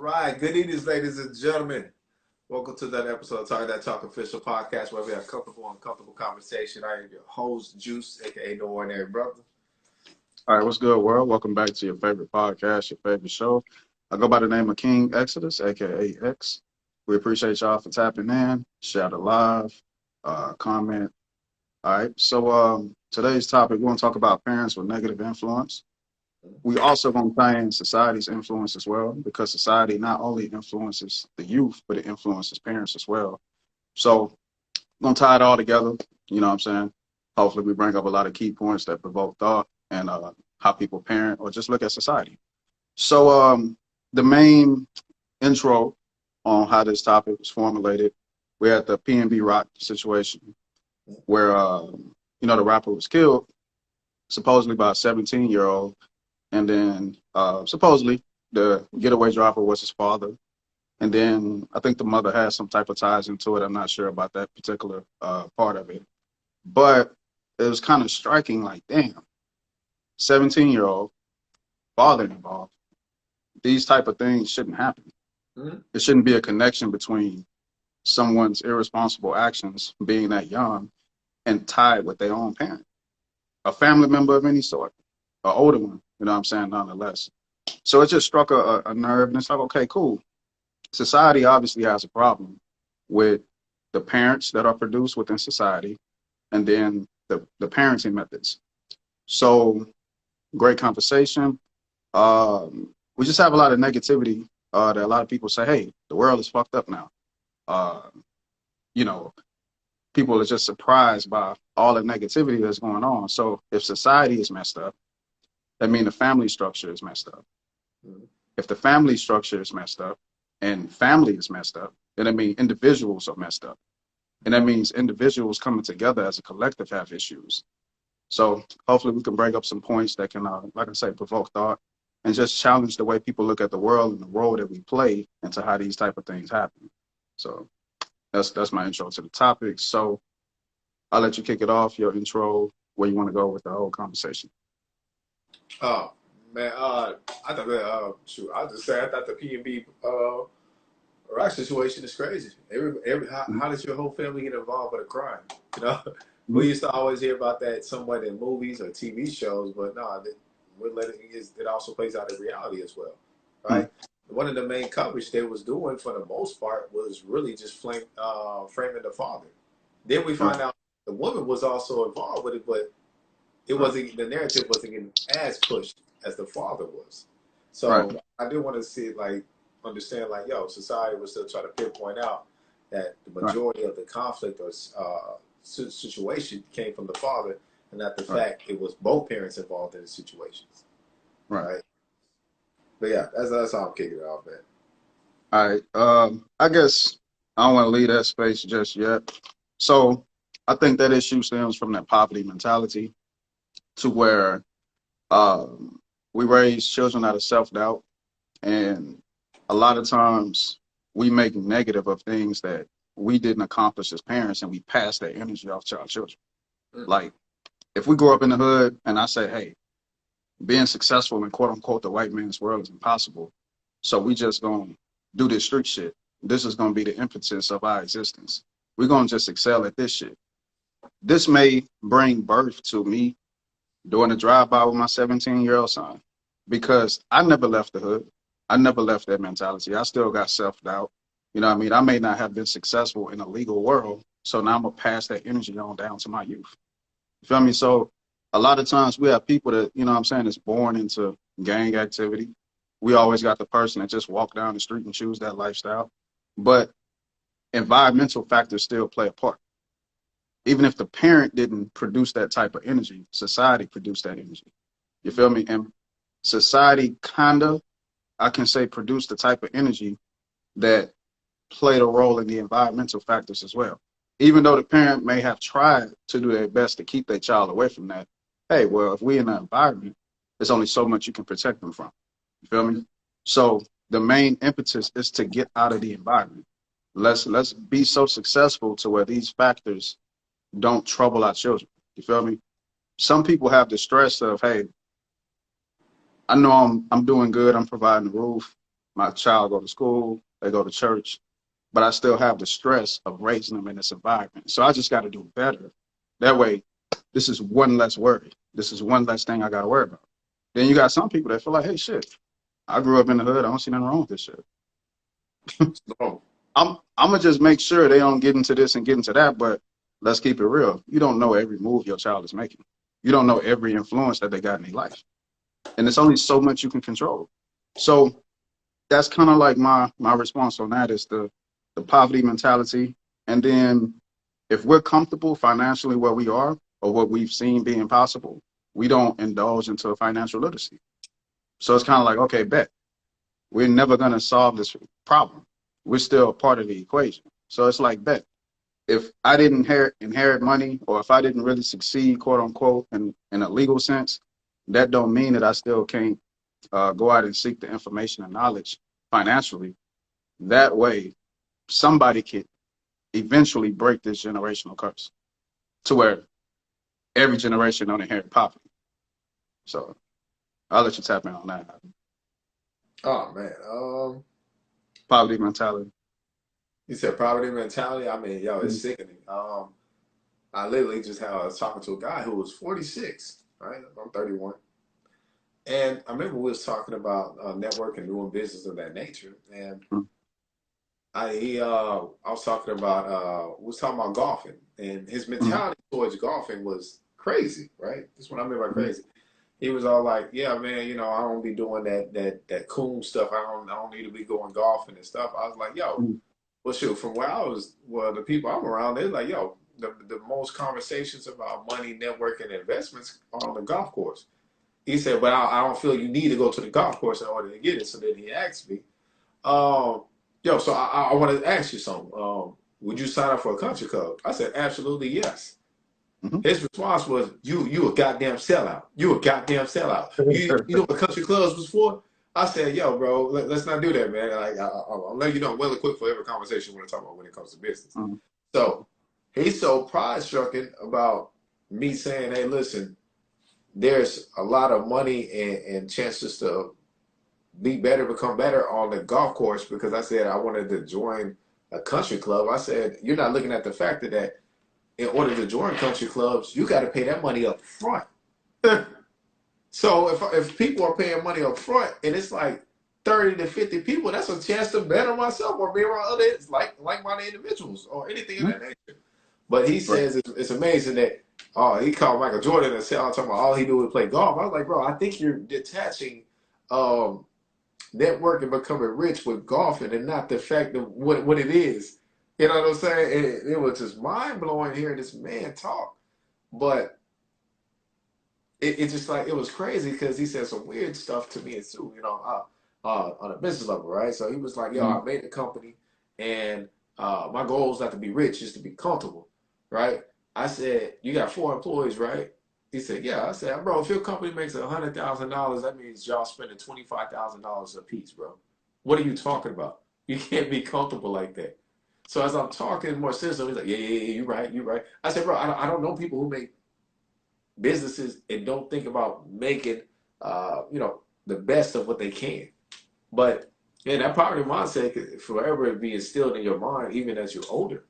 right. Good evening, ladies and gentlemen. Welcome to that episode of Talk That Talk Official Podcast, where we have comfortable and uncomfortable conversation. I am your host, Juice, aka No Ordinary Brother. All right, what's good, world? Welcome back to your favorite podcast, your favorite show. I go by the name of King Exodus, aka X. We appreciate y'all for tapping in, share the live, comment. All right, so today's topic, we're going to talk about parents with negative influence. We also going to tie in society's influence as well, because society not only influences the youth, but it influences parents as well. So we're going to tie it all together, you know what I'm saying? Hopefully we bring up a lot of key points that provoke thought and how people parent or just look at society. So the main intro on how this topic was formulated, we had the PNB Rock situation where, the rapper was killed, supposedly by a 17-year-old. And then supposedly the getaway driver was his father. And then I think the mother has some type of ties into it. I'm not sure about that particular part of it. But it was kind of striking, like, damn, 17-year-old, father involved. These type of things shouldn't happen. Mm-hmm. It shouldn't be a connection between someone's irresponsible actions being that young and tied with their own parent, a family member of any sort, an older one, you know what I'm saying, nonetheless. So it just struck a nerve, and it's like, okay, cool. Society obviously has a problem with the parents that are produced within society and then the parenting methods. So great conversation. We just have a lot of negativity that a lot of people say, hey, the world is fucked up now. People are just surprised by all the negativity that's going on. So if society is messed up, that means the family structure is messed up. Mm-hmm. If the family structure is messed up and family is messed up, then it means individuals are messed up. And that means individuals coming together as a collective have issues. So hopefully we can bring up some points that can, like I say, provoke thought and just challenge the way people look at the world and the role that we play into how these type of things happen. So that's my intro to the topic. So I'll let you kick it off, your intro, where you want to go with the whole conversation. Oh, man, I thought that, I'll just say I thought the PNB rock situation is crazy. How does your whole family get involved with a crime? You know? Mm-hmm. We used to always hear about that somewhat in movies or TV shows, but no, it also plays out in reality as well, right? Mm-hmm. One of the main coverage they was doing for the most part was really just framing the father. Then we find out the woman was also involved with it, but it wasn't, the narrative wasn't getting as pushed as the father was. So I do want to see, understand, society was still trying to pinpoint out that the majority of the conflict or situation came from the father, and not the fact it was both parents involved in the situations. Right. But yeah, that's how I'm kicking it off, man. All right. I guess I don't want to leave that space just yet. So I think that issue stems from that poverty mentality to where we raise children out of self-doubt. And a lot of times we make negative of things that we didn't accomplish as parents, and we pass that energy off to our children. Mm-hmm. Like, if we grow up in the hood and I say, hey, being successful in quote unquote the white man's world is impossible, so we just gonna do this street shit. This is gonna be the impetus of our existence. We're gonna just excel at this shit. This may bring birth to me doing a drive-by with my 17-year-old son, because I never left the hood. I never left that mentality. I still got self-doubt. You know what I mean? I may not have been successful in a legal world, so now I'm going to pass that energy on down to my youth. You feel me? So a lot of times we have people that, you know what I'm saying, is born into gang activity. We always got the person that just walk down the street and choose that lifestyle. But environmental factors still play a part. Even if the parent didn't produce that type of energy, society produced that energy. You feel me? And society I can say, produced the type of energy that played a role in the environmental factors as well. Even though the parent may have tried to do their best to keep their child away from that, hey, well, if we're in an environment, there's only so much you can protect them from. You feel me? So the main impetus is to get out of the environment. Let's be so successful to where these factors don't trouble our children. You feel me? Some people have the stress of, hey, I know I'm doing good, I'm providing the roof, My child go to school, they go to church, but I still have the stress of raising them in this environment. So I just got to do better. That way, this is one less worry. This is one less thing I got to worry about. Then you got some people that feel like, hey, shit, I grew up in the hood. I don't see nothing wrong with this shit. No. I'm gonna just make sure they don't get into this and get into that. But let's keep it real. You don't know every move your child is making. You don't know every influence that they got in their life, and it's only so much you can control. So that's kind of like my response on that is the poverty mentality. And then if we're comfortable financially where we are or what we've seen being possible, we don't indulge into financial literacy. So it's kind of like, okay, bet we're never gonna solve this problem. We're still a part of the equation. So it's like, bet if I didn't inherit money, or if I didn't really succeed, quote unquote, in a legal sense, that don't mean that I still can't go out and seek the information and knowledge financially. That way, somebody can eventually break this generational curse to where every generation don't inherit poverty. So I'll let you tap in on that. Oh man. Poverty mentality. You said poverty mentality. I mean, yo, it's Mhm. sickening. I literally just had I was talking to a guy who was 46. Right, I'm 31, and I remember we was talking about networking, doing business of that nature, and I was talking about we was talking about golfing, and his Mhm. mentality towards golfing was crazy. Right, this is what I mean by Mhm. crazy. He was all like, "Yeah, man, I don't be doing that coon stuff. I don't need to be going golfing and stuff." I was like, "Yo, Mhm. well, shoot, from where I was, well, the people I'm around, they're like, yo, the most conversations about money, networking, and investments are on the golf course." He said, but I don't feel you need to go to the golf course in order to get it. So then he asked me, um, yo, so I want to ask you something. Would you sign up for a country club? I said, absolutely yes. Mhm. His response was, you a goddamn sellout. You a goddamn sellout. You know what country clubs was for? I said, yo, bro, let's not do that, man. Like, I'll let you know I'm well equipped for every conversation we're talking about when it comes to business. Mhm. So he's so pride stricken about me saying, hey, listen, there's a lot of money and chances to be better, become better on the golf course because I said I wanted to join a country club. I said, you're not looking at the fact that in order to join country clubs, you got to pay that money up front. So if people are paying money up front and it's like 30 to 50 people, that's a chance to better myself or be around other like-minded individuals or anything of Mhm. that nature. But he Right. says it's amazing that he called Michael Jordan and said, I'm talking about all he do is play golf. I was like, bro, I think you're detaching um, networking, becoming rich with golfing and not the fact of what it is. You know what I'm saying? It was just mind blowing hearing this man talk. But it just like it was crazy because he said some weird stuff to me too, on a business level, right? So he was like, "Yo, Mhm. I made a company, and my goal is not to be rich, is to be comfortable, right?" I said, "You got 4 employees, right?" He said, "Yeah." I said, "Bro, if your company makes $100,000, that means y'all spending $25,000 a piece, bro. What are you talking about? You can't be comfortable like that." So as I'm talking more sensible, he's like, "Yeah, yeah, yeah, you're right, you're right." I said, "Bro, I don't know people who make businesses and don't think about making the best of what they can." But that poverty mindset could forever be instilled in your mind even as you're older,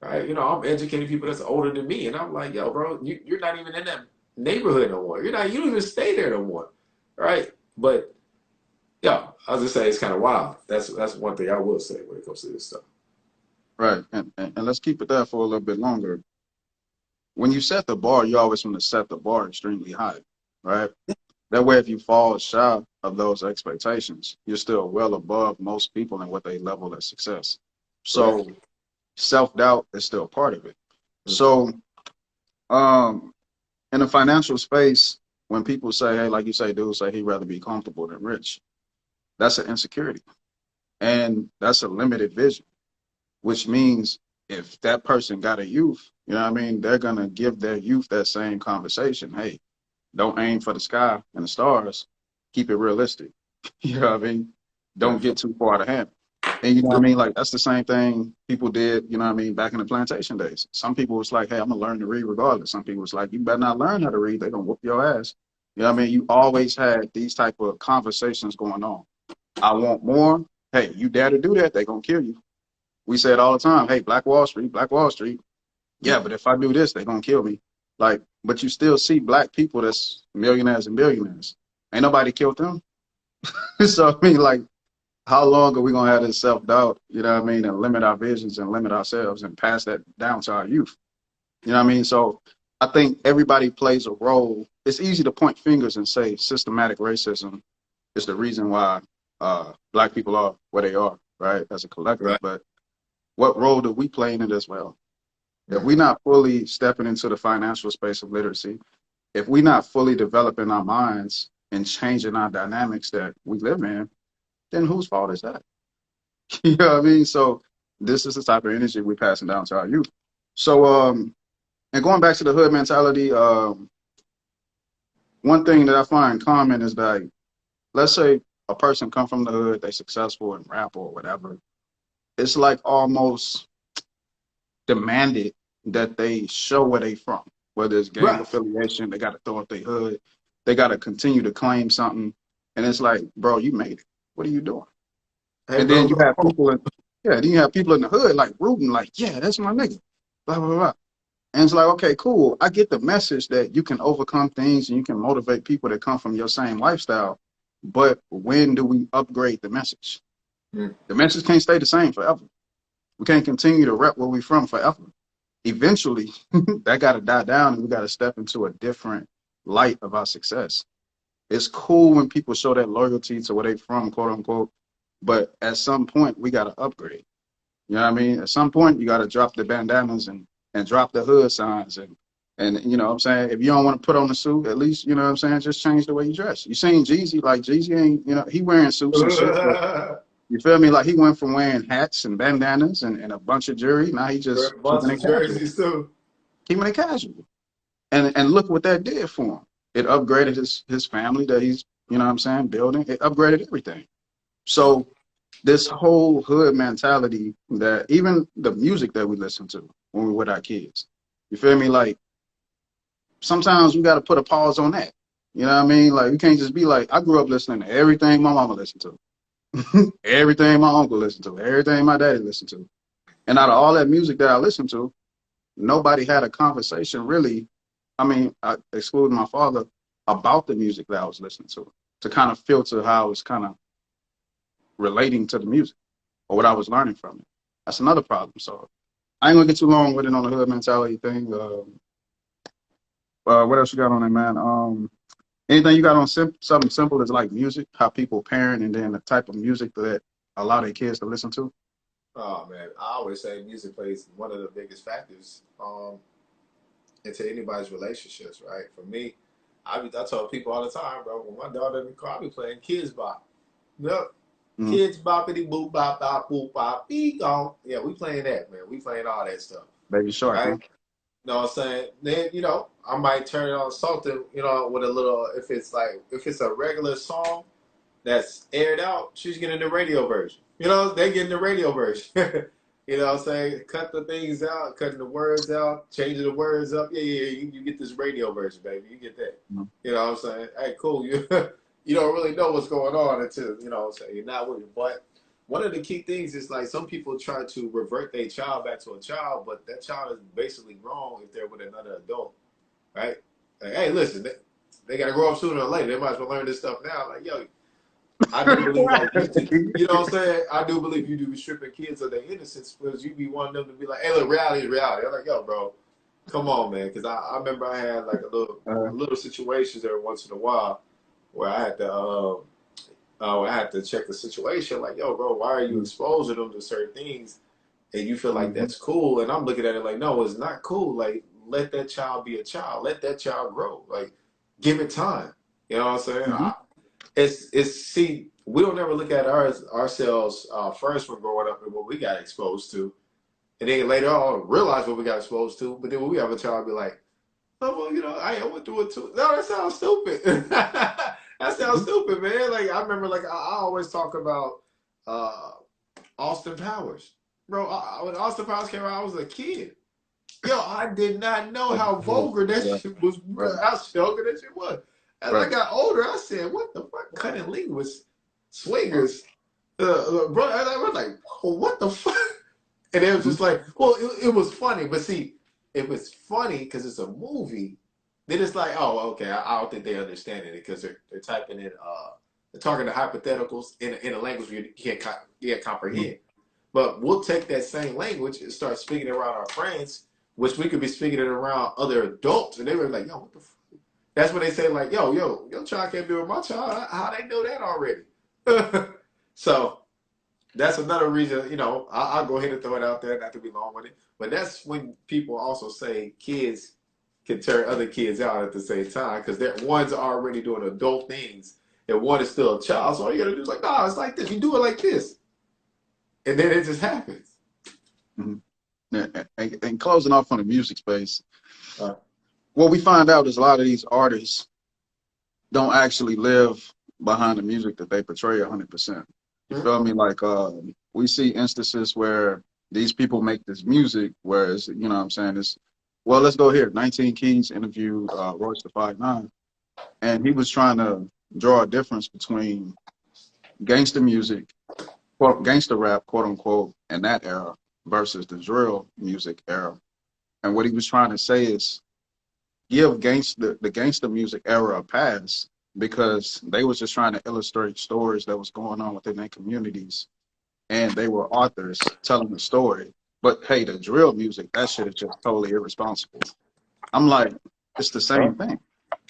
right? I'm educating people that's older than me, and I'm like, yo, bro, you're not even in that neighborhood no more. You don't even stay there no more, right? But yeah, I'll just say it's kind of wild. That's one thing I will say when it comes to this stuff. Right. And let's keep it there for a little bit longer. When you set the bar, you always want to set the bar extremely high, right? That way, if you fall shy of those expectations, you're still well above most people in what they level as success. Correct. So self-doubt is still part of it. Mm-hmm. So um, in the financial space, when people say, hey, like you say, dude say he'd rather be comfortable than rich, that's an insecurity. And that's a limited vision, which means if that person got a youth, you know what I mean, they're going to give their youth that same conversation. Hey, don't aim for the sky and the stars. Keep it realistic. You know what I mean? Don't Definitely. get too far out of hand. And you know what I mean? Like that's the same thing people did, you know what I mean, back in the plantation days. Some people was like, hey, I'm gonna learn to read regardless. Some people was like, you better not learn how to read, they're gonna whoop your ass. You know what I mean? You always had these type of conversations going on. I want more. Hey, you dare to do that, they're gonna kill you. We say it all the time. Hey, Black Wall Street, Black Wall Street. Yeah, but if I do this, they're gonna kill me. Like, but you still see black people that's millionaires and billionaires. Ain't nobody killed them. So I mean, like, how long are we gonna have this self doubt? You know what I mean, and limit our visions and limit ourselves and pass that down to our youth. You know what I mean? So I think everybody plays a role. It's easy to point fingers and say systematic racism is the reason why black people are where they are, right, as a collective. Right. But what role do we play in it as well? If Mm. we're not fully stepping into the financial space of literacy, if we're not fully developing our minds and changing our dynamics that we live in, then whose fault is that? You know what I mean? So this is the type of energy we're passing down to our youth. So and going back to the hood mentality, one thing that I find common is that, let's say a person come from the hood, they successful in rap or whatever. It's like almost demanded that they show where they from, whether it's gang Right. affiliation, they got to throw up their hood, they got to continue to claim something, and it's like, bro, you made it. What are you doing? Hey, And bro, then you go have home. people in, yeah, then you have people in the hood like rooting, like, yeah, that's my nigga, blah blah blah. And it's like, okay, cool. I get the message that you can overcome things and you can motivate people that come from your same lifestyle, but when do we upgrade the message? Mm. The message can't stay the same forever. We can't continue to rep where we from forever. Eventually, that got to die down and we got to step into a different light of our success. It's cool when people show that loyalty to where they from, quote unquote, but at some point we got to upgrade. You know what I mean? At some point you got to drop the bandanas and drop the hood signs and you know what I'm saying? If you don't want to put on the suit, at least, you know what I'm saying, just change the way you dress. You seen Jeezy, like Jeezy ain't, you know, he wearing suits and shit, but you feel me? Like he went from wearing hats and bandanas and a bunch of jewelry. Now he Wear just a bunch keeping of it casual. jerseys too. Keeping it casual. And look what that did for him. It upgraded his family that he's, you know what I'm saying, building. It upgraded everything. So this whole hood mentality that even the music that we listen to when we're with our kids, you feel me? Like sometimes we got to put a pause on that. You know what I mean? Like we can't just be like, I grew up listening to everything my mama listened to, everything my uncle listened to, everything my daddy listened to. And out of all that music that I listened to, nobody had a conversation really. I mean, excluding my father, about the music that I was listening to kind of filter how I was kind of relating to the music or what I was learning from it. That's another problem. So I ain't gonna get too long with it on the hood mentality thing. What else you got on it, man? Anything you got on something simple as like music, how people parent, and then the type of music that allow their kids to listen to? Oh man, I always say music plays one of the biggest factors into anybody's relationships, right? For me, I tell people all the time, bro. When my daughter in the car, I be playing Kids Bop. Yep. Mm-hmm. Kids boppity boop bop bop boop bop be gone. Yeah, we playing that, man. We playing all that stuff, Baby Shark, right? huh? You know what I'm saying? Then, I might turn it on something, with a little, if it's a regular song that's aired out, she's getting the radio version. They getting the radio version. You know what I'm saying? Cut the things out, cutting the words out, changing the words up. Yeah, yeah, yeah, you get this radio version, baby. You get that. Mm-hmm. You know what I'm saying? Hey, cool. You don't really know what's going on until, what I'm saying, you're not with it. But one of the key things is like some people try to revert their child back to a child, but that child is basically wrong if they're with another adult, right? Like, hey, listen, they got to grow up sooner or later. They might as well learn this stuff now. Like, yo, I do believe like you know what I'm saying? I do believe you do be stripping kids of their innocence because you be wanting them to be like, hey, look, reality is reality. I'm like, yo, bro, come on, man. Because I remember I had like uh, a little situations every once in a while where I had to check the situation. Like, yo, bro, why are you exposing them to certain things and you feel like mm-hmm. that's cool? And I'm looking at it like, no, it's not cool. Like, let that child be a child. Let that child grow. Like, give it time. You know what I'm saying? Mm-hmm. It's see, we don't ever look at ourselves first when growing up and what we got exposed to, and then later on realize what we got exposed to. But then when we have a child, be like, oh well, I went through it too. No, that sounds stupid. That sounds Mm-hmm. stupid, man. Like I remember, like I always talk about uh, Austin Powers, bro. When Austin Powers came out, I was a kid. Yo, I did not know how vulgar that Right, shit was, right, how vulgar that shit was. As I right. got older, I said, what the fuck? Cunning linguist swingers, bro. And I was like, oh, what the fuck? And it was just like, well, it was funny, but see, it was funny because it's a movie. Then it's like, oh, okay, I don't think they understand it because they're typing in, they're talking to hypotheticals in a language you can't comprehend. But we'll take that same language and start speaking it around our friends, which we could be speaking it around other adults, and they were like, yo, what the fuck? That's when they say like, your child can't be with my child. How they know that already? So that's another reason, I'll go ahead and throw it out there, not to be long with it. But that's when people also say kids can turn other kids out at the same time because one's already doing adult things and one is still a child. So all you gotta do is like, nah, it's like this. You do it like this, and then it just happens. Mm-hmm. Yeah, and closing off on the music space, Uh, what we find out is a lot of these artists don't actually live behind the music that they portray 100%. You feel me? Like we see instances where these people make this music, whereas you know what I'm saying it's well, let's go here. 19 Keys interviewed Royce the 5'9", and he was trying to draw a difference between gangster music, quote, gangster rap, quote unquote, in that era versus the drill music era. And what he was trying to say is give the gangster music era a pass because they was just trying to illustrate stories that was going on within their communities, and they were authors telling the story. But hey, the drill music, that shit is just totally irresponsible. I'm like, it's the huh? same thing.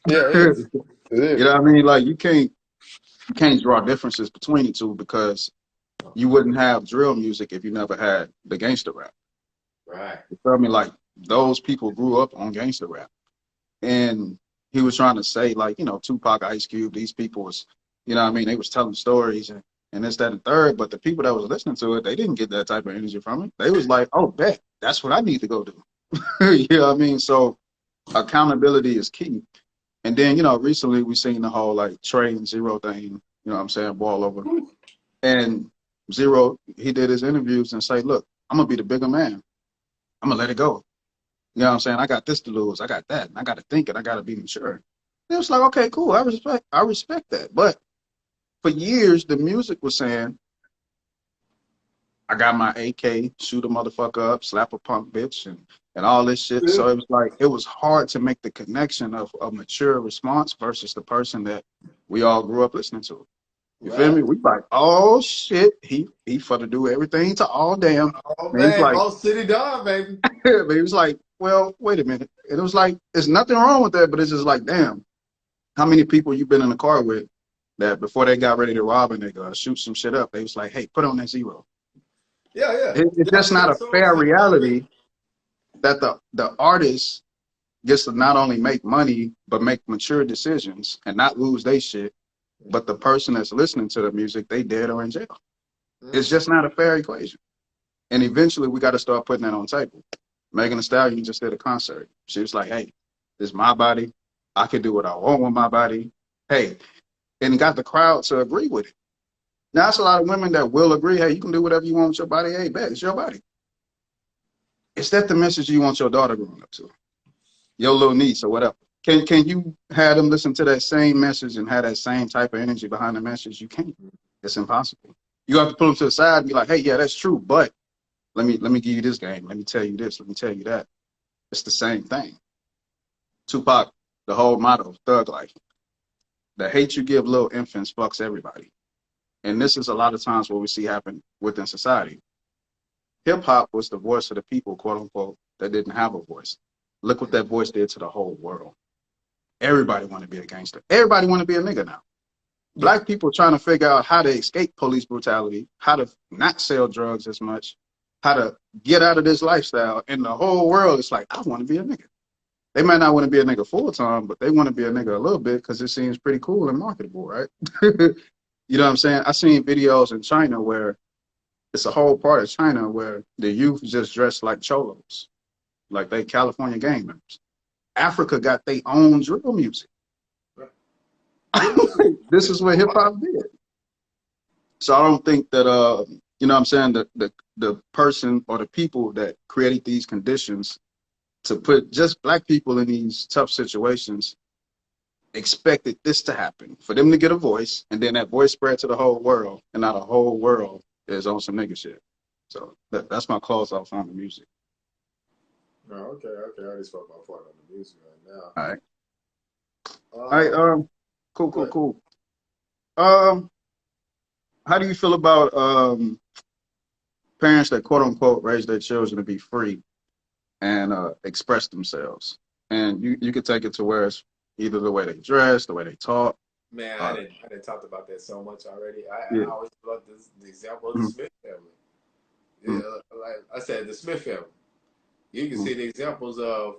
Yeah, it is. It is. You know what I mean? Like you can't draw differences between the two because you wouldn't have drill music if you never had the gangster rap. Right. You feel me? Like those people grew up on gangster rap. And he was trying to say, like, Tupac, Ice Cube, these people was, you know what I mean? They was telling stories and this, that, and third. But the people that was listening to it, they didn't get that type of energy from it. They was like, oh, bet, that's what I need to go do. You know what I mean? So accountability is key. And then, recently we seen the whole, like, Trey and Zero thing, you know what I'm saying, ball over. And Zero, he did his interviews and say, look, I'm going to be the bigger man. I'm going to let it go. You know what I'm saying? I got this to lose. I got that. And I got to think and I got to be mature. It was like, okay, cool. I respect that. But for years, the music was saying, I got my AK, shoot a motherfucker up, slap a punk bitch, and all this shit. So it was like, it was hard to make the connection of a mature response versus the person that we all grew up listening to. You feel me? We like, oh shit, he for to do everything to all damn. Oh And he's man, like, Most City Dog, baby. but he was like, well, wait a minute. And it was like, there's nothing wrong with that, but it's just like, damn, how many people you been in the car with that before they got ready to rob and they go shoot some shit up, they was like, hey, put on that Zero. Yeah. It's just not a fair reality that the artist gets to not only make money, but make mature decisions and not lose their shit. But the person that's listening to the music, they dead or in jail. It's just not a fair equation. And eventually we got to start putting that on the table. Megan Thee Stallion just did a concert. She was like, hey, this is my body. I can do what I want with my body. Hey, and got the crowd to agree with it. Now, it's a lot of women that will agree, hey, you can do whatever you want with your body. Hey, bet, it's your body. Is that the message you want your daughter growing up to? Your little niece or whatever. Can you have them listen to that same message and have that same type of energy behind the message? You can't. It's impossible. You have to pull them to the side and be like, hey, yeah, that's true, but let me give you this game. Let me tell you this. Let me tell you that. It's the same thing. Tupac, the whole motto, thug life. The hate you give little infants fucks everybody. And this is a lot of times what we see happen within society. Hip hop was the voice of the people, quote unquote, that didn't have a voice. Look what that voice did to the whole world. Everybody want to be a gangster. Everybody want to be a nigga now. Black people trying to figure out how to escape police brutality, how to not sell drugs as much, how to get out of this lifestyle. And the whole world is like, I want to be a nigga. They might not want to be a nigga full time, but they want to be a nigga a little bit because it seems pretty cool and marketable, right? You know what I'm saying? I seen videos in China where it's a whole part of China where the youth just dress like cholos, like they California gang members. Africa got their own drill music. This is what hip hop did. So I don't think that you know what I'm saying, the person or the people that created these conditions to put just black people in these tough situations, expected this to happen for them to get a voice, and then that voice spread to the whole world, and now the whole world is on some nigga shit. So that's my close off on the music. No, okay, okay. I just spoke my point on the music right now. All right, all right. Cool, cool, But cool. Um, how do you feel about parents that quote unquote raise their children to be free and express themselves? And you could take it to where it's either the way they dress, the way they talk. man, Uh, I didn't talk about that so much already. yeah. I always love this the example of the Mm-hmm. Smith family. Mm-hmm. Yeah, like I said, the Smith family. You can Mm-hmm. see the examples of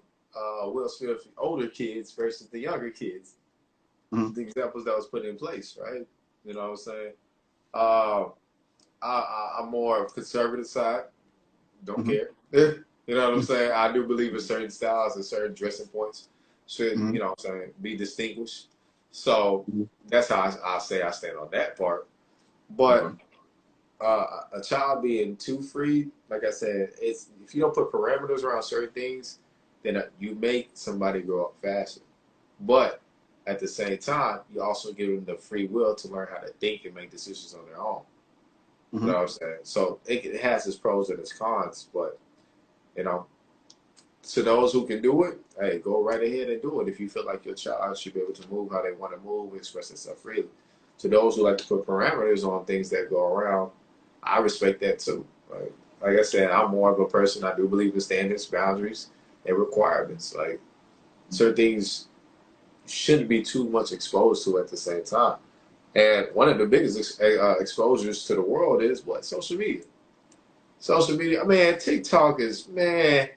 Will Smith's older kids versus the younger kids. Mm-hmm. The examples that was put in place, right? You know what I'm saying? Uh, I'm more of conservative side. Don't Mm-hmm. care. You know what I'm saying? I do believe in certain styles and certain dressing points should, Mm-hmm. you know what I'm saying, be distinguished. So Mm-hmm. that's how I say I stand on that part. Okay. But a child being too free, like I said, it's if you don't put parameters around certain things, then you make somebody grow up faster. But at the same time, you also give them the free will to learn how to think and make decisions on their own. You Mm-hmm. know what I'm saying? So it has its pros and its cons, but you know, to those who can do it, hey, go right ahead and do it. If you feel like your child should be able to move how they want to move, express themselves freely. To those who like to put parameters on things that go around, I respect that too. Like I said, I'm more of a person. I do believe in standards, boundaries, and requirements. Like certain things shouldn't be too much exposed to at the same time. And one of the biggest exposures to the world is what? Social media. Social media. Man, TikTok is, man,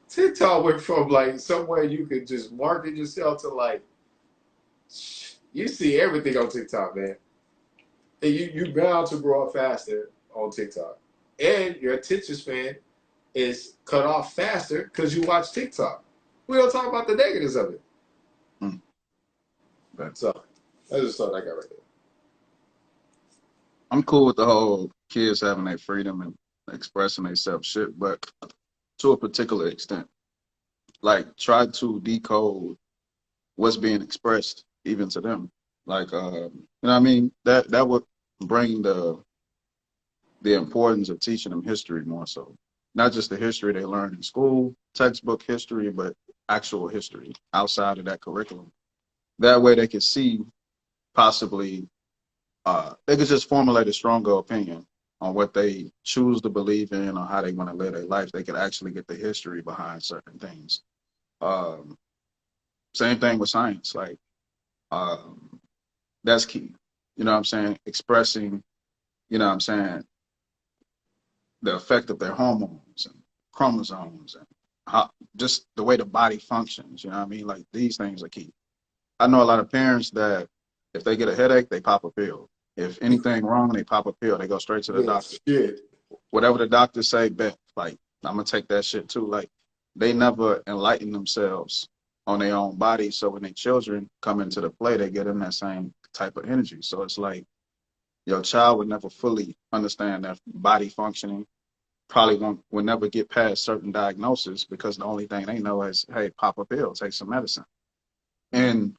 TikTok went from like somewhere you could just market yourself to like, you see everything on TikTok, man. And you bound to grow up faster on TikTok. And your attention span is cut off faster because you watch TikTok. We don't talk about the negatives of it. Mm. Okay. So that's just something I got right there. I'm cool with the whole kids having their freedom and expressing themselves shit, but to a particular extent. Like try to decode what's being expressed even to them. Like you know what I mean? That would bring the importance of teaching them history more so. Not just the history they learn in school, textbook history, but actual history outside of that curriculum. That way they could see possibly they could just formulate a stronger opinion on what they choose to believe in or how they want to live their life. They could actually get the history behind certain things. Um, Same thing with science. Like um, that's key. You know what I'm saying? Expressing, you know what I'm saying, the effect of their hormones and chromosomes and how just the way the body functions. You know what I mean? Like these things are key. I know a lot of parents that if they get a headache, they pop a pill. If anything wrong, they pop a pill. They go straight to the doctor. Bullshit. Whatever the doctor say, bet. Like I'm gonna take that shit too. Like they never enlighten themselves on their own body. So when their children come into the play, they get in that same type of energy. So it's like your child would never fully understand their body functioning. Probably won't would never get past certain diagnoses because the only thing they know is, hey, pop a pill, take some medicine. And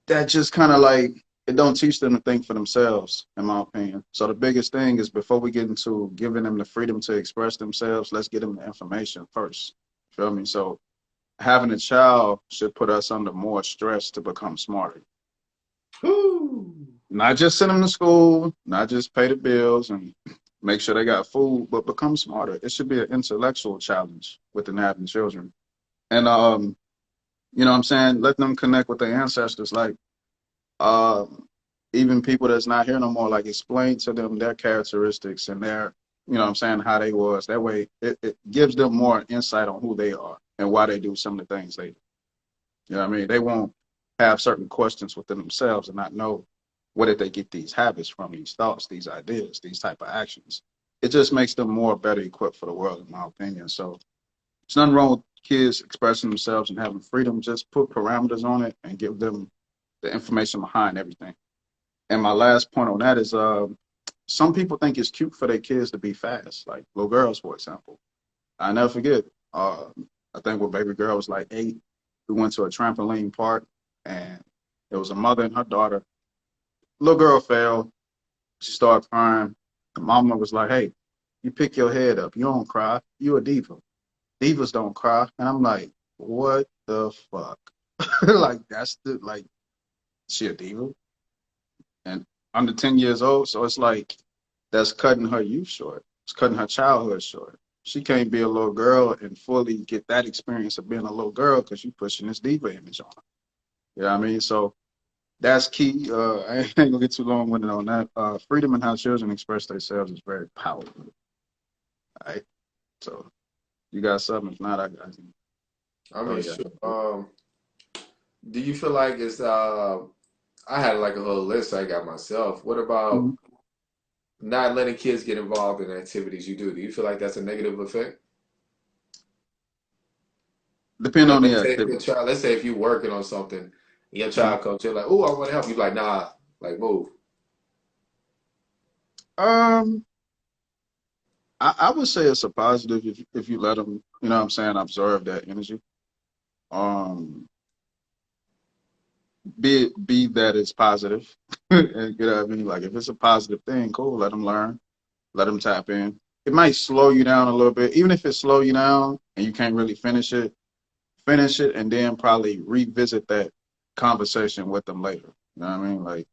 that just kind of like it don't teach them to think for themselves, in my opinion. So the biggest thing is before we get into giving them the freedom to express themselves, let's get them the information first. Feel me? So having a child should put us under more stress to become smarter. Woo. Not just send them to school, not just pay the bills and make sure they got food, but become smarter. It should be an intellectual challenge within having children. And you know what I'm saying? Let them connect with their ancestors. Like um, even people that's not here no more, like explain to them their characteristics and their, you know what I'm saying, how they was. That way it gives them more insight on who they are and why they do some of the things they do. You know what I mean? They won't have certain questions within themselves and not know where did they get these habits from, these thoughts, these ideas, these type of actions. It just makes them more better equipped for the world, in my opinion. So there's nothing wrong with kids expressing themselves and having freedom. Just put parameters on it and give them the information behind everything. And my last point on that is some people think it's cute for their kids to be fast, like little girls, for example. I never forget, I think when baby girl was like 8, we went to a trampoline park and it was a mother and her daughter. Little girl fell. She started crying. The mama was like, "Hey, you pick your head up. You don't cry. You a diva. Divas don't cry." And I'm like, "What the fuck?" Like that's the like she a diva and under 10 years old. So it's like that's cutting her youth short. It's cutting her childhood short. She can't be a little girl and fully get that experience of being a little girl because you pushing this diva image on her. You know what I mean? So that's key. I ain't gonna get too long winded on that. Freedom and how children express themselves is very powerful. All right. So you got something? If not, I can I go mean, ahead. sure. Do you feel like it's I had like a whole list I got myself. What about Mhm. not letting kids get involved in activities you do? Do you feel like that's a negative effect? Depend Like on the let's say if your activity. child, let's say if you're working on something, and your Mhm. child comes to you like, "Oh, I want to help you," like, "Nah, like move." Um, I would say it's a positive if you let them, you know what I'm saying, observe that energy. Um, be that it's positive. And, you know what I mean? Like if it's a positive thing, cool, let them learn, let them tap in. It might slow you down a little bit. Even if it slow you down and you can't really finish it and then probably revisit that conversation with them later. You know what I mean? Like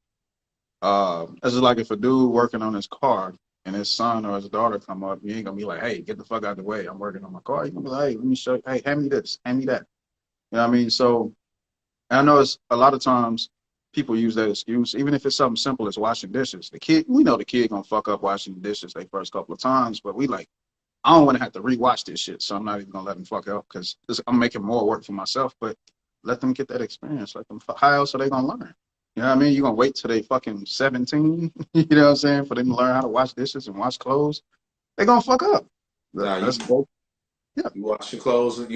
it's just like if a dude working on his car and his son or his daughter come up, you ain't gonna be like, "Hey, get the fuck out of the way. I'm working on my car." You're gonna be like, "Hey, let me show you. Hey, hand me this, hand me that." You know what I mean? So and I know it's a lot of times people use that excuse, even if it's something simple as washing dishes. The kid, we know the kid gonna fuck up washing the dishes they first couple of times, but we like, I don't want to have to rewatch this shit, so I'm not even gonna let them fuck up because I'm making more work for myself. But let them get that experience. Let them. How else are they gonna learn? You know what I mean? You gonna wait till they fucking 17? You know what I'm saying? For them to learn how to wash dishes and wash clothes, they gonna fuck up. Now That's both. Yeah. you washing clothes, and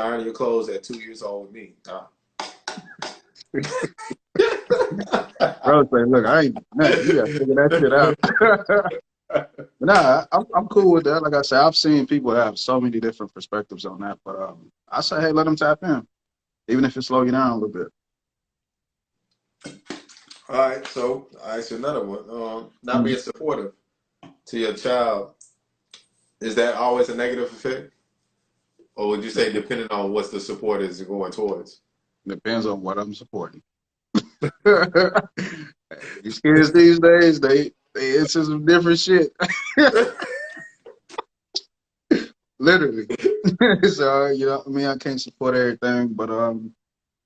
ironing your clothes at 2 years old with me. Nah. Bro, say, look, I ain't nothing. You gotta figure that shit out. But nah, I'm cool with that. Like I said, I've seen people have so many different perspectives on that. But I say, hey, let them tap in, even if it slow you down a little bit. All right, so I ask you another one. Not Mhm. being supportive to your child, is that always a negative effect? Or would you say depending on what the support is going towards? Depends on what I'm supporting. These kids these days, they into some different shit. Literally. So you know, I mean, I can't support everything, but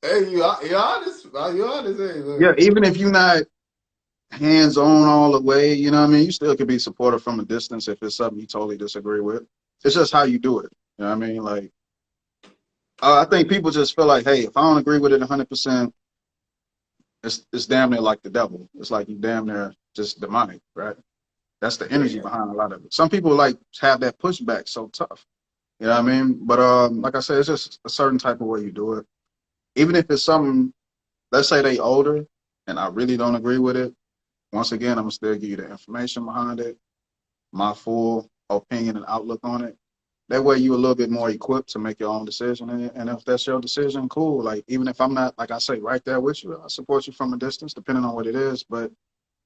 Hey, you honest? You honest? Hey, yeah, look. even if you're not hands on all the way, you know what I mean, you still can be supportive from a distance if it's something you totally disagree with. It's just how you do it. You know what I mean? Like I think people just feel like, hey, if I don't agree with it 100%, it's damn near like the devil. It's like you damn near just demonic, right? That's the energy Yeah. behind a lot of it. Some people like have that pushback so tough. You know what I mean? But like I said, it's just a certain type of way you do it. Even if it's something, let's say they older and I really don't agree with it. Once again, I'm gonna still give you the information behind it, my full opinion and outlook on it. That way you're a little bit more equipped to make your own decision. And if that's your decision, cool. Like even if I'm not, like I say, right there with you, I support you from a distance, depending on what it is. But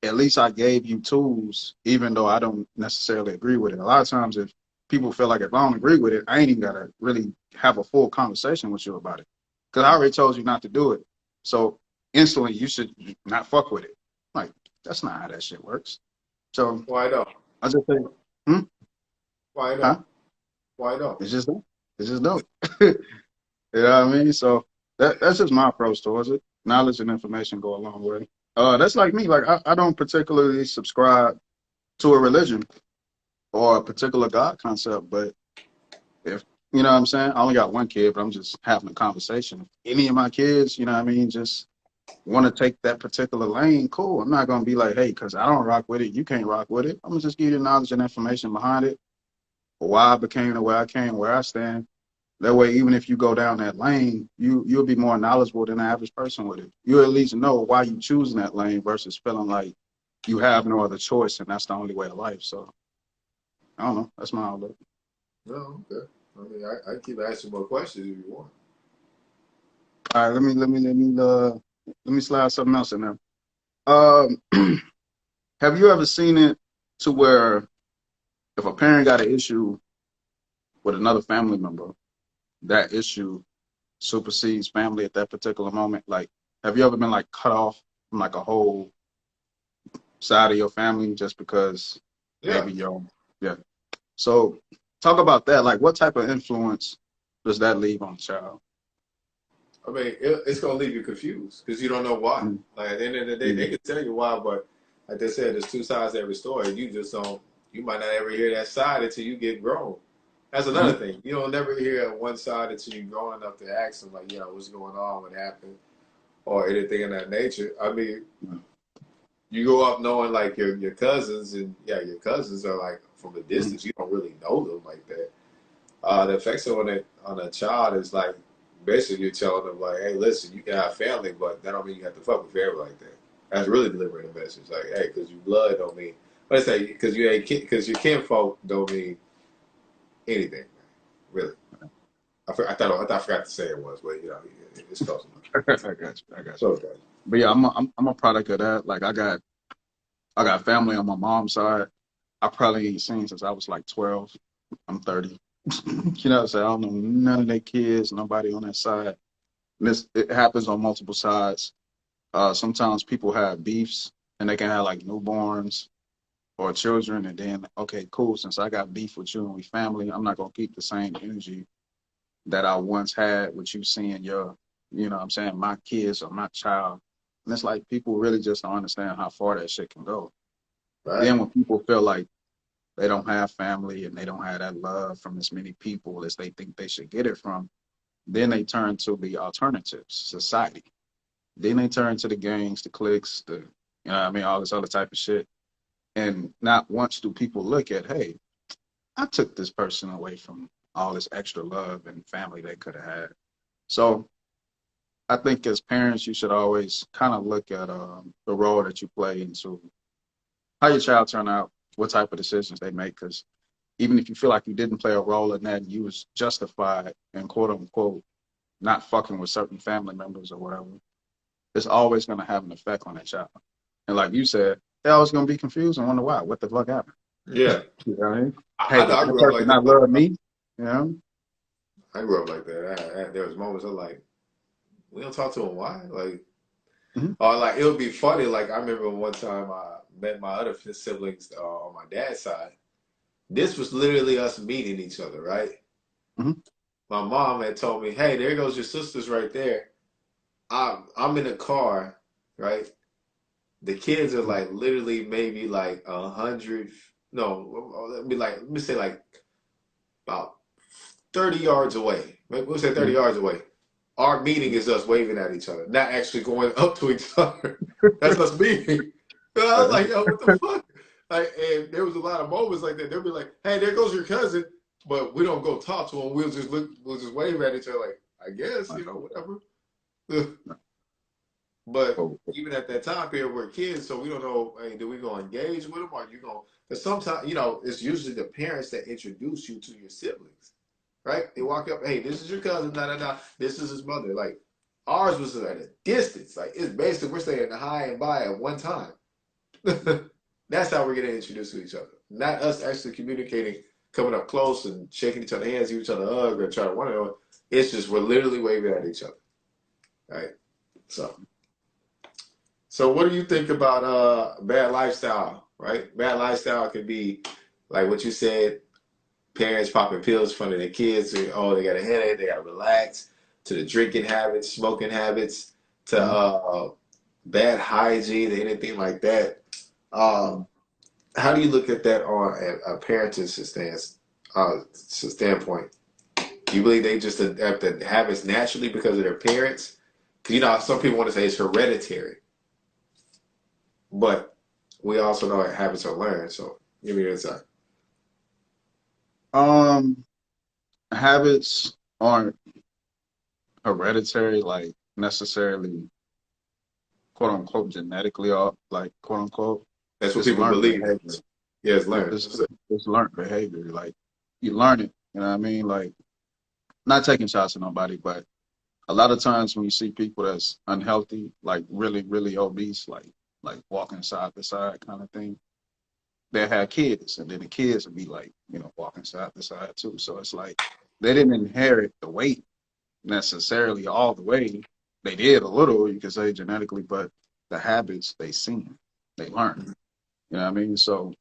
at least I gave you tools, even though I don't necessarily agree with it. A lot of times if people feel like if I don't agree with it, I ain't even gotta really have a full conversation with you about it. Because I already told you not to do it. So instantly you should not fuck with it. Like, that's not how that shit works. So Why don't? I just say, hmm? Why Huh? don't? Why don't? It's just dope. It's just dope. You know what I mean? So that's just my approach towards it. Knowledge and information go a long way. That's like me. Like I don't particularly subscribe to a religion or a particular God concept, but if you know what I'm saying, I only got one kid, but I'm just having a conversation. If any of my kids, you know what I mean, just want to take that particular lane, cool. I'm not gonna be like, hey, because I don't rock with it, you can't rock with it. I'm gonna just give you the knowledge and information behind it, why I became the way I came, where I stand. That way, even if you go down that lane, you'll be more knowledgeable than the average person with it. You at least know why you choosing that lane versus feeling like you have no other choice and that's the only way of life. So I don't know. That's my outlook. No, okay. I mean, I keep asking more questions if you want. All right, let me slide something else in there. Um, have you ever seen it to where if a parent got an issue with another family member, that issue supersedes family at that particular moment? Like, have you ever been like cut off from like a whole side of your family just because Yeah. maybe your yeah. So talk about that. Like, what type of influence does that leave on the child? I mean, it's gonna leave you confused because you don't know why. Mm, Like at the end of the day, they mm, can tell you why, but like they said, there's two sides to every story. You just don't. You might not ever hear that side until you get grown. That's another mm, thing. You don't never hear one side until you're grown enough to ask them, like, what's going on, what happened, or anything of that nature. I mean, mm, you grow up knowing like your cousins, and your cousins are like from a mm, distance. You don't really know them like that. The effects on a child is like basically you're telling them like, hey, listen, you can have family, but that don't mean you have to fuck with family like that. That's really delivering a message like, hey, because you blood don't mean. Let's say because you ain't because your kinfolk don't mean anything, really. I forgot to say it was, but it's close enough. I got you. I got you. So okay. But yeah, I'm a product of that. Like, I got family on my mom's side. I probably ain't seen since I was like 12. I'm 30. You know what I'm saying? I don't know none of their kids, nobody on that side. And it happens on multiple sides. Sometimes people have beefs and they can have like newborns or children, and then okay, cool. Since I got beef with you and we family, I'm not gonna keep the same energy that I once had with you seeing your, you know what I'm saying, my kids or my child. And it's like people really just don't understand how far that shit can go. Right. Then when people feel like they don't have family and they don't have that love from as many people as they think they should get it from, then they turn to the alternatives, society. Then they turn to the gangs, the cliques, the, you know what I mean, all this other type of shit. And not once do people look at, hey, I took this person away from all this extra love and family they could have had. So I think as parents, you should always kind of look at the role that you play into how your child turn out, what type of decisions they make. Because even if you feel like you didn't play a role in that, and you was justified in quote unquote not fucking with certain family members or whatever, it's always going to have an effect on that child. And like you said, they're always going to be confused and wonder why. What the fuck happened? Yeah. You know what I mean? I Hey, know did I that grew up person like that. not love me? You know? I grew up like that. There was moments of like, we don't talk to him. Why? Like, Mm-hmm. or like it would be funny. Like I remember one time I met my other siblings on my dad's side. This was literally us meeting each other, right? Mm-hmm. My mom had told me, "Hey, there goes your sisters right there." I'm in a car, right? The kids are like literally maybe like 100. No, let me say like about 30 yards away. We'll say 30 Mm-hmm. yards away. Our meeting is us waving at each other, not actually going up to each other. That's us meeting. And I was like, yo, what the fuck? Like, and there was a lot of moments like that. They'll be like, hey, there goes your cousin, but we don't go talk to him. We'll just wave at each other, like, I guess, whatever. But Oh, even at that time period, we're kids, so we don't know. Hey, do we go engage with them, or you going? Because sometimes, it's usually the parents that introduce you to your siblings, right? They walk up, hey, this is your cousin, da da da. This is his mother. Like ours was at a distance. Like it's basically we're saying hi and bye at one time. That's how we're getting introduced to each other. Not us actually communicating, coming up close and shaking each other's hands, give each other a hug, or try to one another. It's just we're literally waving at each other, right? So. So what do you think about bad lifestyle, right? Bad lifestyle could be like what you said, parents popping pills in front of their kids, oh they got a headache, they gotta relax, to the drinking habits, smoking habits, to mm-hmm. bad hygiene, anything like that. Mm-hmm. How do you look at that on a parenting standpoint? Do you believe they just adapt the habits naturally because of their parents? Because some people want to say it's hereditary. But we also know that habits are learned. So give me your insight. Um, Habits aren't hereditary, like necessarily quote unquote genetically, or like quote unquote. That's what It's people learned believe. behavior. Yeah, it's Yeah, learned. it's learned behavior. Like you learn it. You know what I mean? Like not taking shots at nobody, but a lot of times when you see people that's unhealthy, like really, really obese, like walking side to side kind of thing, they had kids, and then the kids would be like, walking side to side too. So it's like they didn't inherit the weight necessarily all the way. They did a little, you could say genetically, but the habits they seen, they learned. You know what I mean? So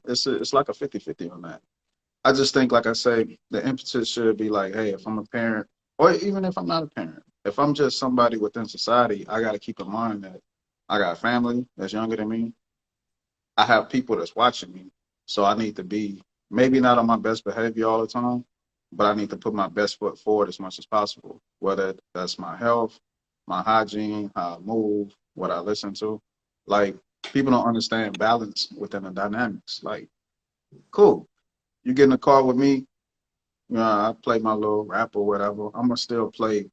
it's like a 50-50 on that. I just think, like I say, the impetus should be like, hey, if I'm a parent, or even if I'm not a parent, if I'm just somebody within society, I got to keep in mind that I got family that's younger than me. I have people that's watching me. So I need to be maybe not on my best behavior all the time, but I need to put my best foot forward as much as possible, whether that's my health, my hygiene, how I move, what I listen to. Like, people don't understand balance within the dynamics. Like, cool, you get in the car with me, I play my little rap or whatever. I'm gonna still play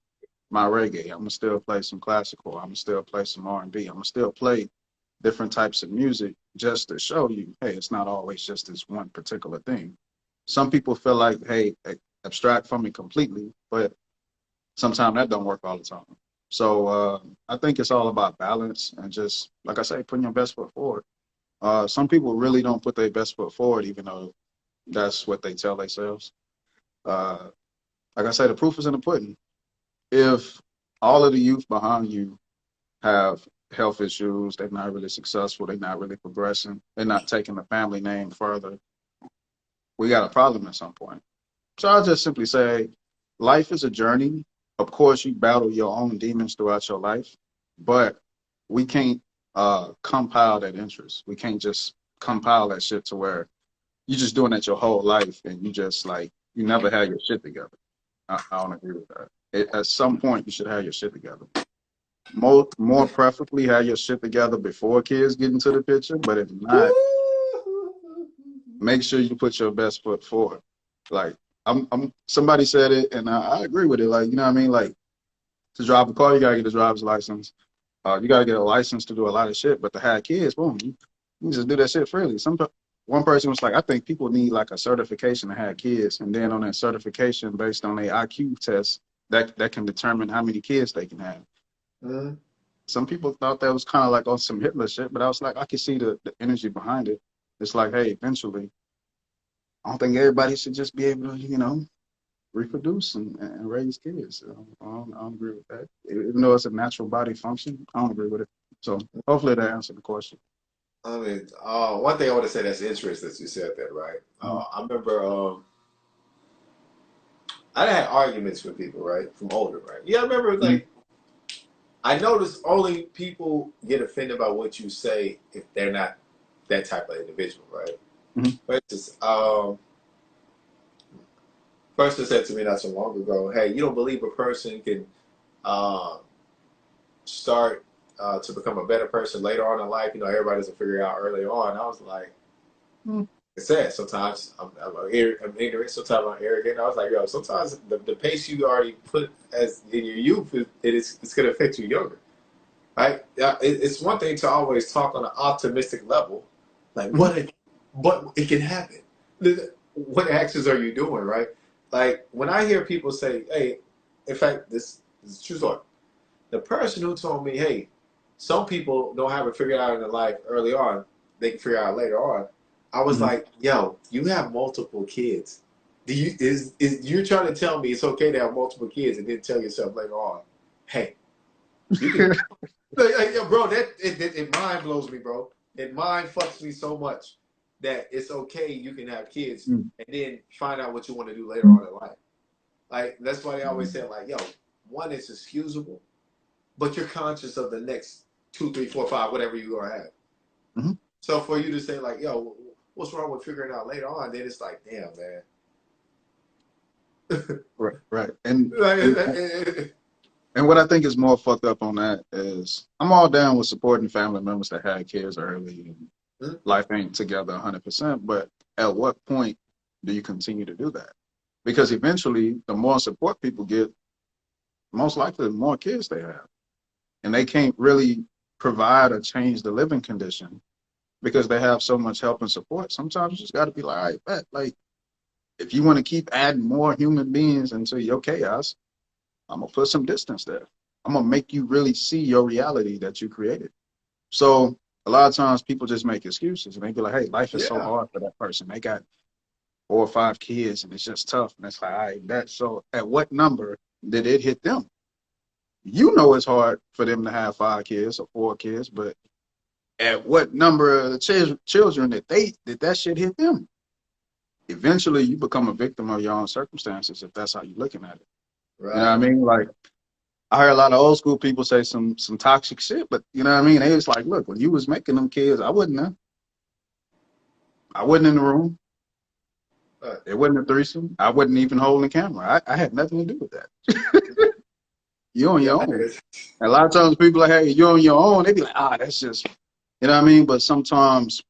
my reggae. I'm gonna still play some classical. I'm gonna still play some R&B. I'm gonna still play different types of music just to show you, hey, it's not always just this one particular thing. Some people feel like, hey, abstract from it completely, but sometimes that don't work all the time. So I think it's all about balance and just, like I say, putting your best foot forward. Some people really don't put their best foot forward, even though that's what they tell themselves. Uh, like I say, the proof is in the pudding. If all of the youth behind you have health issues, they're not really successful, they're not really progressing, they're not taking the family name further, we got a problem at some point. So I'll just simply say, life is a journey. Of course, you battle your own demons throughout your life, but we can't compile that interest. We can't just compile that shit to where you're just doing that your whole life and you just like, you never had your shit together. I don't agree with that. At some point, you should have your shit together. More preferably, have your shit together before kids get into the picture. But if not, make sure you put your best foot forward. Like somebody said it, and I agree with it. Like, you know what I mean? Like, to drive a car, you gotta get a driver's license. You gotta get a license to do a lot of shit. But to have kids, boom, you just do that shit freely. One person was like, I think people need like a certification to have kids, and then on that certification, based on their IQ test, that can determine how many kids they can have. Mm-hmm. Some people thought that was kind of like on some Hitler shit, but I was like, I can see the energy behind it. It's like, hey, eventually, I don't think everybody should just be able to, reproduce and raise kids. I don't agree with that. Even though it's a natural body function, I don't agree with it. So hopefully that answered the question. I mean, one thing I want to say that's interesting that you said that, right? I remember I had arguments with people, right, from older, right? Yeah, I remember Mm-hmm. like I noticed only people get offended by what you say if they're not that type of individual, right? Mm-hmm. For instance, person said to me not so long ago, "Hey, you don't believe a person can um, start to become a better person later on in life? You know, everybody doesn't figure it out early on." I was like, Mm-hmm. it's sad. Sometimes I'm ignorant. Sometimes I'm arrogant. I was like, yo, sometimes the pace you already put as in your youth, it's going to affect you younger. Right? It's one thing to always talk on an optimistic level, like but it can happen. What actions are you doing, right? Like when I hear people say, "Hey," in fact, this is a true story. The person who told me, "Hey, some people don't have it figured out in their life early on; they can figure it out later on." I was Mm-hmm. like, "Yo, you have multiple kids. Do you is you're trying to tell me it's okay to have multiple kids and then tell yourself later on, hey, you can." Like, yo, bro, it mind blows me, bro. It mind fucks me so much that it's okay you can have kids and then find out what you want to do later on in life. Like that's why they always say like, yo, one is excusable, but you're conscious of the next two, three, four, five, whatever you're gonna have. Mm-hmm. So for you to say like, yo, what's wrong with figuring out later on? Then it's like, damn, man. Right, right. And Like, and what I think is more fucked up on that is I'm all down with supporting family members that had kids early and life ain't together 100%. But at what point do you continue to do that? Because eventually, the more support people get, most likely the more kids they have. And they can't really provide or change the living condition because they have so much help and support. Sometimes you just got to be like, all right, bet. Like, if you want to keep adding more human beings into your chaos, I'm gonna put some distance there. I'm gonna make you really see your reality that you created. So a lot of times people just make excuses and they be like, hey, life is so Yeah, hard for that person. They got 4 or 5 kids and it's just tough. And it's like, all right, that so at what number did it hit them? You know it's hard for them to have 5 kids or 4 kids, but at what number of the children did that shit hit them? Eventually you become a victim of your own circumstances if that's how you're looking at it. You know what I right. mean? Like I heard a lot of old school people say some toxic shit, but you know what I mean? They was like, look, when you was making them kids, I wasn't there. I wasn't in the room. Right. It wasn't a threesome. I wasn't even holding the camera. I had nothing to do with that. You on Yeah, your own. And a lot of times people are like, hey, you're on your own. They be like, that's just, you know what I mean? But sometimes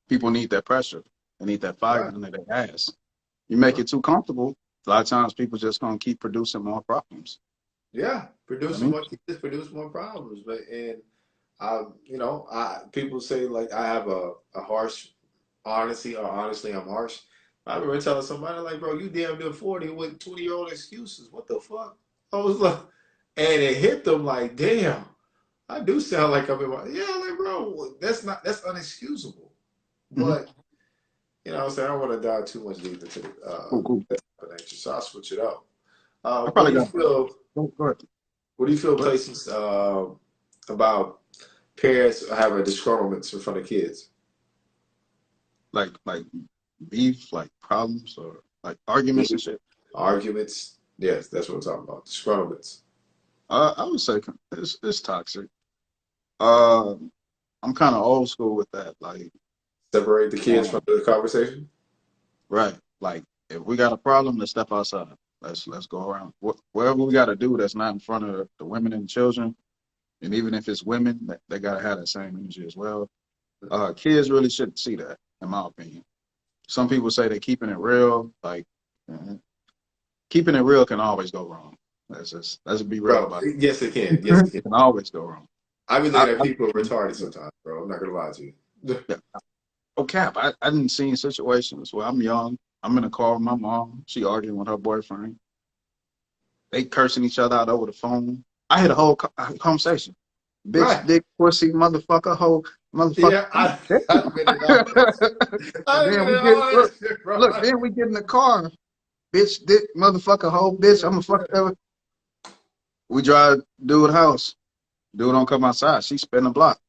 people need that pressure. They need that fire right. under their ass. You make it too comfortable, a lot of times people just gonna keep producing more problems. Yeah, You know what I producing mean? more kids, produce more problems. But and you know, people say like I have a harsh honesty or honestly I'm harsh. I remember telling somebody like, bro, you damn near 40 with 20-year-old excuses. What the fuck? I was like, and it hit them like, damn, I do sound like I'm in my like, bro, that's unexcusable. Mm-hmm. But you know, what I'm saying I don't want to dive too much deeper into Cool, cool. that type of nature, so I'll switch it up. I What probably do you got feel? go ahead. What do you feel Go ahead. places about parents having disgruntlements in front of kids? Like beef, like problems or like arguments and Beef, shit. arguments. Yes, that's what I'm talking about. Disgruntlements. I would say it's toxic. Uh, I'm kind of old school with that. Like, Separate the kids from um, the conversation. right. Like, if we got a problem, let's step outside. Let's go around. Whatever we got to do that's not in front of the women and children, and even if it's women, they gotta have that same energy as well. Kids really shouldn't see that, in my opinion. Some people say they're keeping it real. Like, uh, keeping it real can always go wrong. Let's be real Bro, about it. yes it can. Yes it can. It can always go wrong. I be I, looking at I people retarded yeah, sometimes, bro. I'm not gonna lie to you. yeah. Oh, Cap, I didn't see situations where I'm young. I'm in a car with my mom. She arguing with her boyfriend. They cursing each other out over the phone. I had a whole conversation. Bitch, Right. dick, pussy, motherfucker, hoe, motherfucker. Yeah, I'm I've been in all that. and I've then been we in get all that look, shit, bro. look, then we get in the car. Bitch, dick, motherfucker, hoe, bitch. I'm a fuck ever. We drive dude house. Dude don't come outside. She spin the block.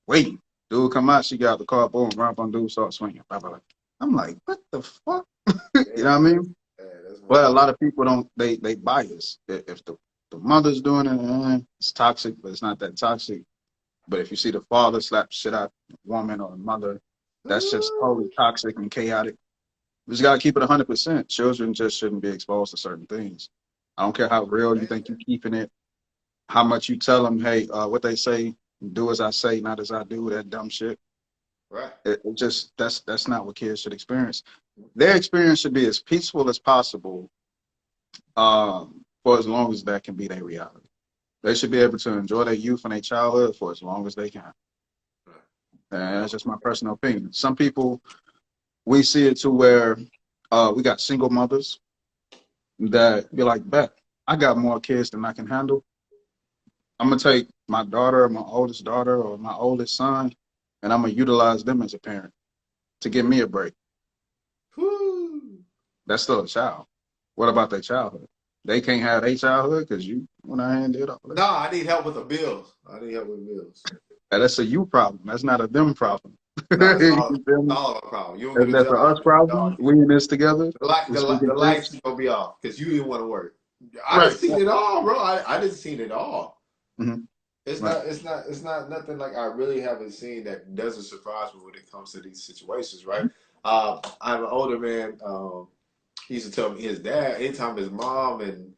Waiting. Dude come out. She got the car. Boom. Right up on dude. Start swinging. Blah, blah, blah. I'm like, what the fuck? You know what I Damn, mean? that's But a wild. lot of people don't. They bias. If the mother's doing it, it's toxic, but it's not that toxic. But if you see the father slap shit out the woman or the mother, that's just totally toxic and chaotic. We just gotta keep it 100%. Children just shouldn't be exposed to certain things. I don't care how real you think you're keeping it, how much you tell them, hey, what they say, do as I say, not as I do, that dumb shit. Right. It just that's not what kids should experience. Their experience should be as peaceful as possible, for as long as that can be their reality. They should be able to enjoy their youth and their childhood for as long as they can. Right. And that's just my personal opinion. Some people, we see it to where we got single mothers that be like, bet, I got more kids than I can handle. I'm gonna take my daughter, my oldest daughter, or my oldest son, and I'm gonna utilize them as a parent to give me a break. Whew. That's still a child. What about their childhood? They can't have their childhood because you went ahead and did all that. No, I need help with the bills. I need help with bills. And that's a you problem. That's not a them problem. No, You feel me? all our problem. You don't get a That's a job, us problem. dog. We in this together. We The speaking lights sense. is gonna be off because you didn't want to work. I didn't Right. see it all, bro. I didn't see it all. Mm-hmm. It's Right. not. It's not. It's not nothing like I really haven't seen that doesn't surprise me when it comes to these situations, right? I have an older man. He used to tell me his dad. Anytime his mom and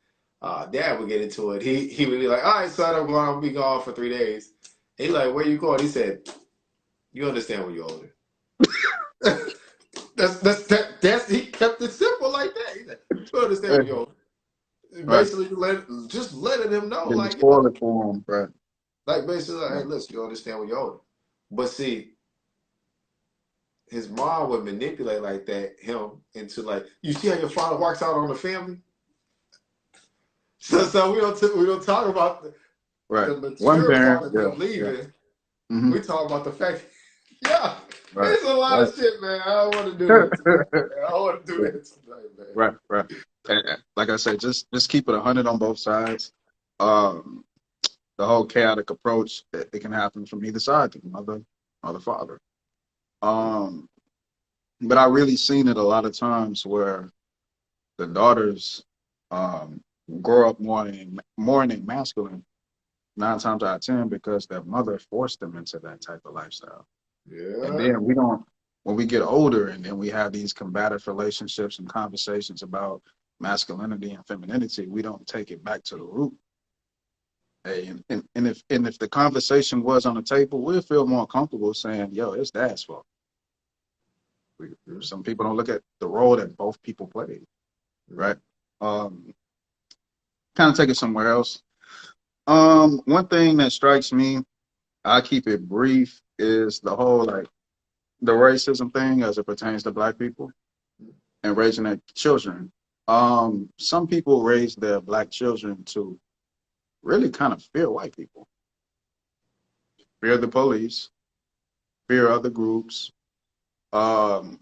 dad would get into it, he would be like, "All right, son, I'm going. I'll be gone for 3 days." He's like, "Where you going?" He said, "You understand when you're older." That's he kept it simple like that. He said, "You understand Right. when you're older." Right. Basically, just letting him know, Didn't like, spoil it for them. Right. like basically, like, hey, Right. listen, you understand when you're older. But see, his mom would manipulate like that him into like, you see how your father walks out on the family. So we don't talk about Right. the One mature parent, part of yeah, him yeah. leaving. Hmm. We talk about the fact, yeah, Right. it's a lot Right. of shit, man. I don't want to do that tonight, man. I don't want to do Yeah. that tonight, man. Right. Right. And like I said, just keep it 100 on both sides. Um, the whole chaotic approach, it can happen from either side, the mother or the father. Um, but I really seen it a lot of times where the daughters um, grow up more in a masculine 9 times out of 10 because their mother forced them into that type of lifestyle. And Yeah. then we don't, when we get older and then we have these combative relationships and conversations about masculinity and femininity, we don't take it back to the root. Hey, and if the conversation was on the table, we'd feel more comfortable saying, "Yo, it's dad's fault." Some people don't look at the role that both people played, right? Um, Kind of take it somewhere else. One thing that strikes me, I keep it brief, is the whole like the racism thing as it pertains to black people and raising their children. Some people raise their black children to really kind of fear white people, fear the police, fear other groups. Um,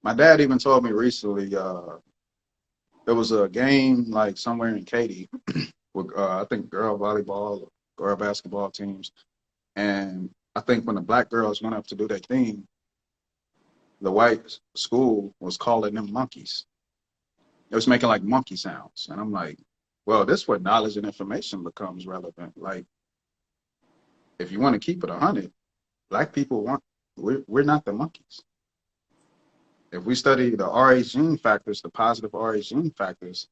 my dad even told me recently, there was a game like somewhere in Katy with I think girl volleyball, girl basketball teams, and I think when the black girls went up to do their thing, the white school was calling them monkeys. It was making like monkey sounds, and I'm like, well, this is where knowledge and information becomes relevant. Like, if you want to keep it 100, black people want we're not the monkeys. If we study the Rh gene factors, the positive Rh gene factors,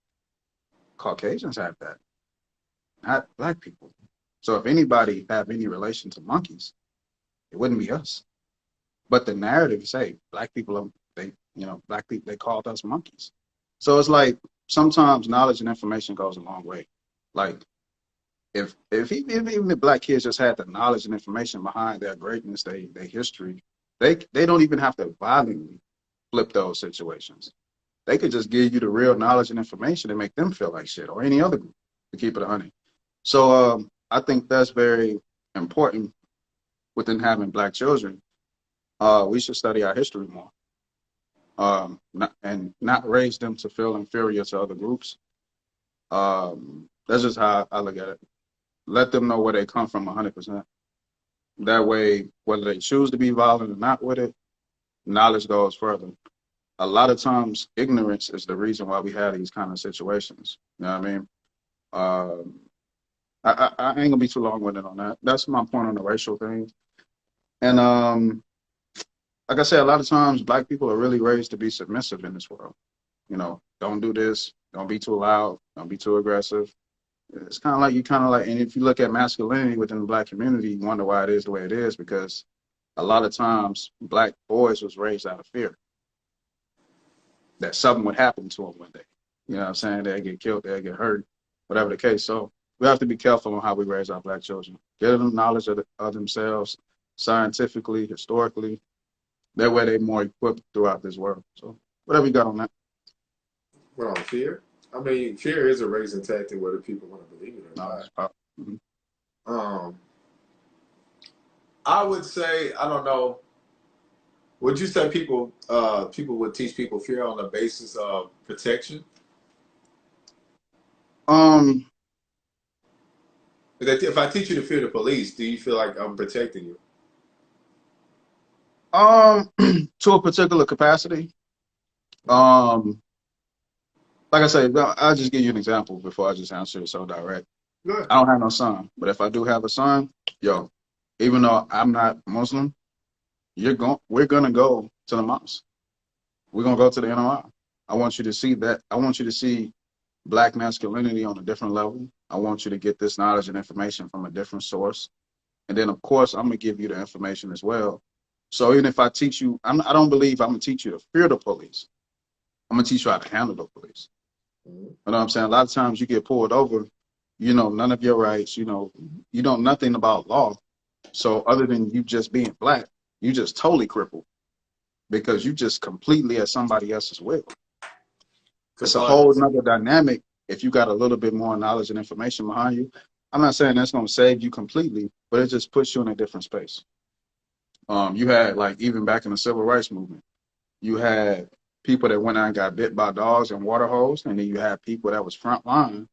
Caucasians have that, not black people. So if anybody have any relation to monkeys, it wouldn't be us. But the narrative say black people are black people they called us monkeys. So it's like sometimes knowledge and information goes a long way. Like if even the black kids just had the knowledge and information behind their greatness, their history, they don't even have to violently flip those situations. They could just give you the real knowledge and information and make them feel like shit or any other group to keep it 100. So I think that's very important within having black children. We should study our history more, not raise them to feel inferior to other groups. That's just how I look at it. Let them know where they come from 100%. That way, whether they choose to be violent or not with it, knowledge goes further. A lot of times, ignorance is the reason why we have these kind of situations. You know what I mean? Um, I ain't gonna be too long winded on that. That's my point on the racial thing. And like I said, a lot of times black people are really raised to be submissive in this world. Don't do this, don't be too loud, don't be too aggressive. It's kind of like, and if you look at masculinity within the black community, you wonder why it is the way it is, because a lot of times black boys was raised out of fear that something would happen to them one day. You know what I'm saying? They get killed, they get hurt, whatever the case. So we have to be careful on how we raise our black children. Give them knowledge of themselves, scientifically, historically. That way they're more equipped throughout this world. So whatever you got on that. Well, fear. I mean, fear is a raising tactic, whether people want to believe it or Knowledge. not. Mhm. Um, I would say, I don't know. Would you say people would teach people fear on the basis of protection? Um, If I teach you to fear the police, do you feel like I'm protecting you? um, to a particular capacity. Um, like I said, I'll just give you an example before I just answer it so direct. Good. I don't have no son, but if I do have a son, yo, even though I'm not Muslim, we're gonna go to the mosque. We're gonna go to the NOI. I want you to see that. I want you to see black masculinity on a different level. I want you to get this knowledge and information from a different source. And then, of course, I'm gonna give you the information as well. So even if I teach you, I don't believe I'm gonna teach you to fear the police. I'm gonna teach you how to handle the police. Mm-hmm. You know what I'm saying? A lot of times you get pulled over, none of your rights, you know nothing about law. So other than you just being black, you just totally crippled because you just completely at somebody else's will. It's a whole Compliance. nother dynamic if you got a little bit more knowledge and information behind you, I'm not saying that's going to save you completely, but it just puts you in a different space. You had like even back in the civil rights movement, you had people that went out and got bit by dogs and water holes, and then you had people that was front line,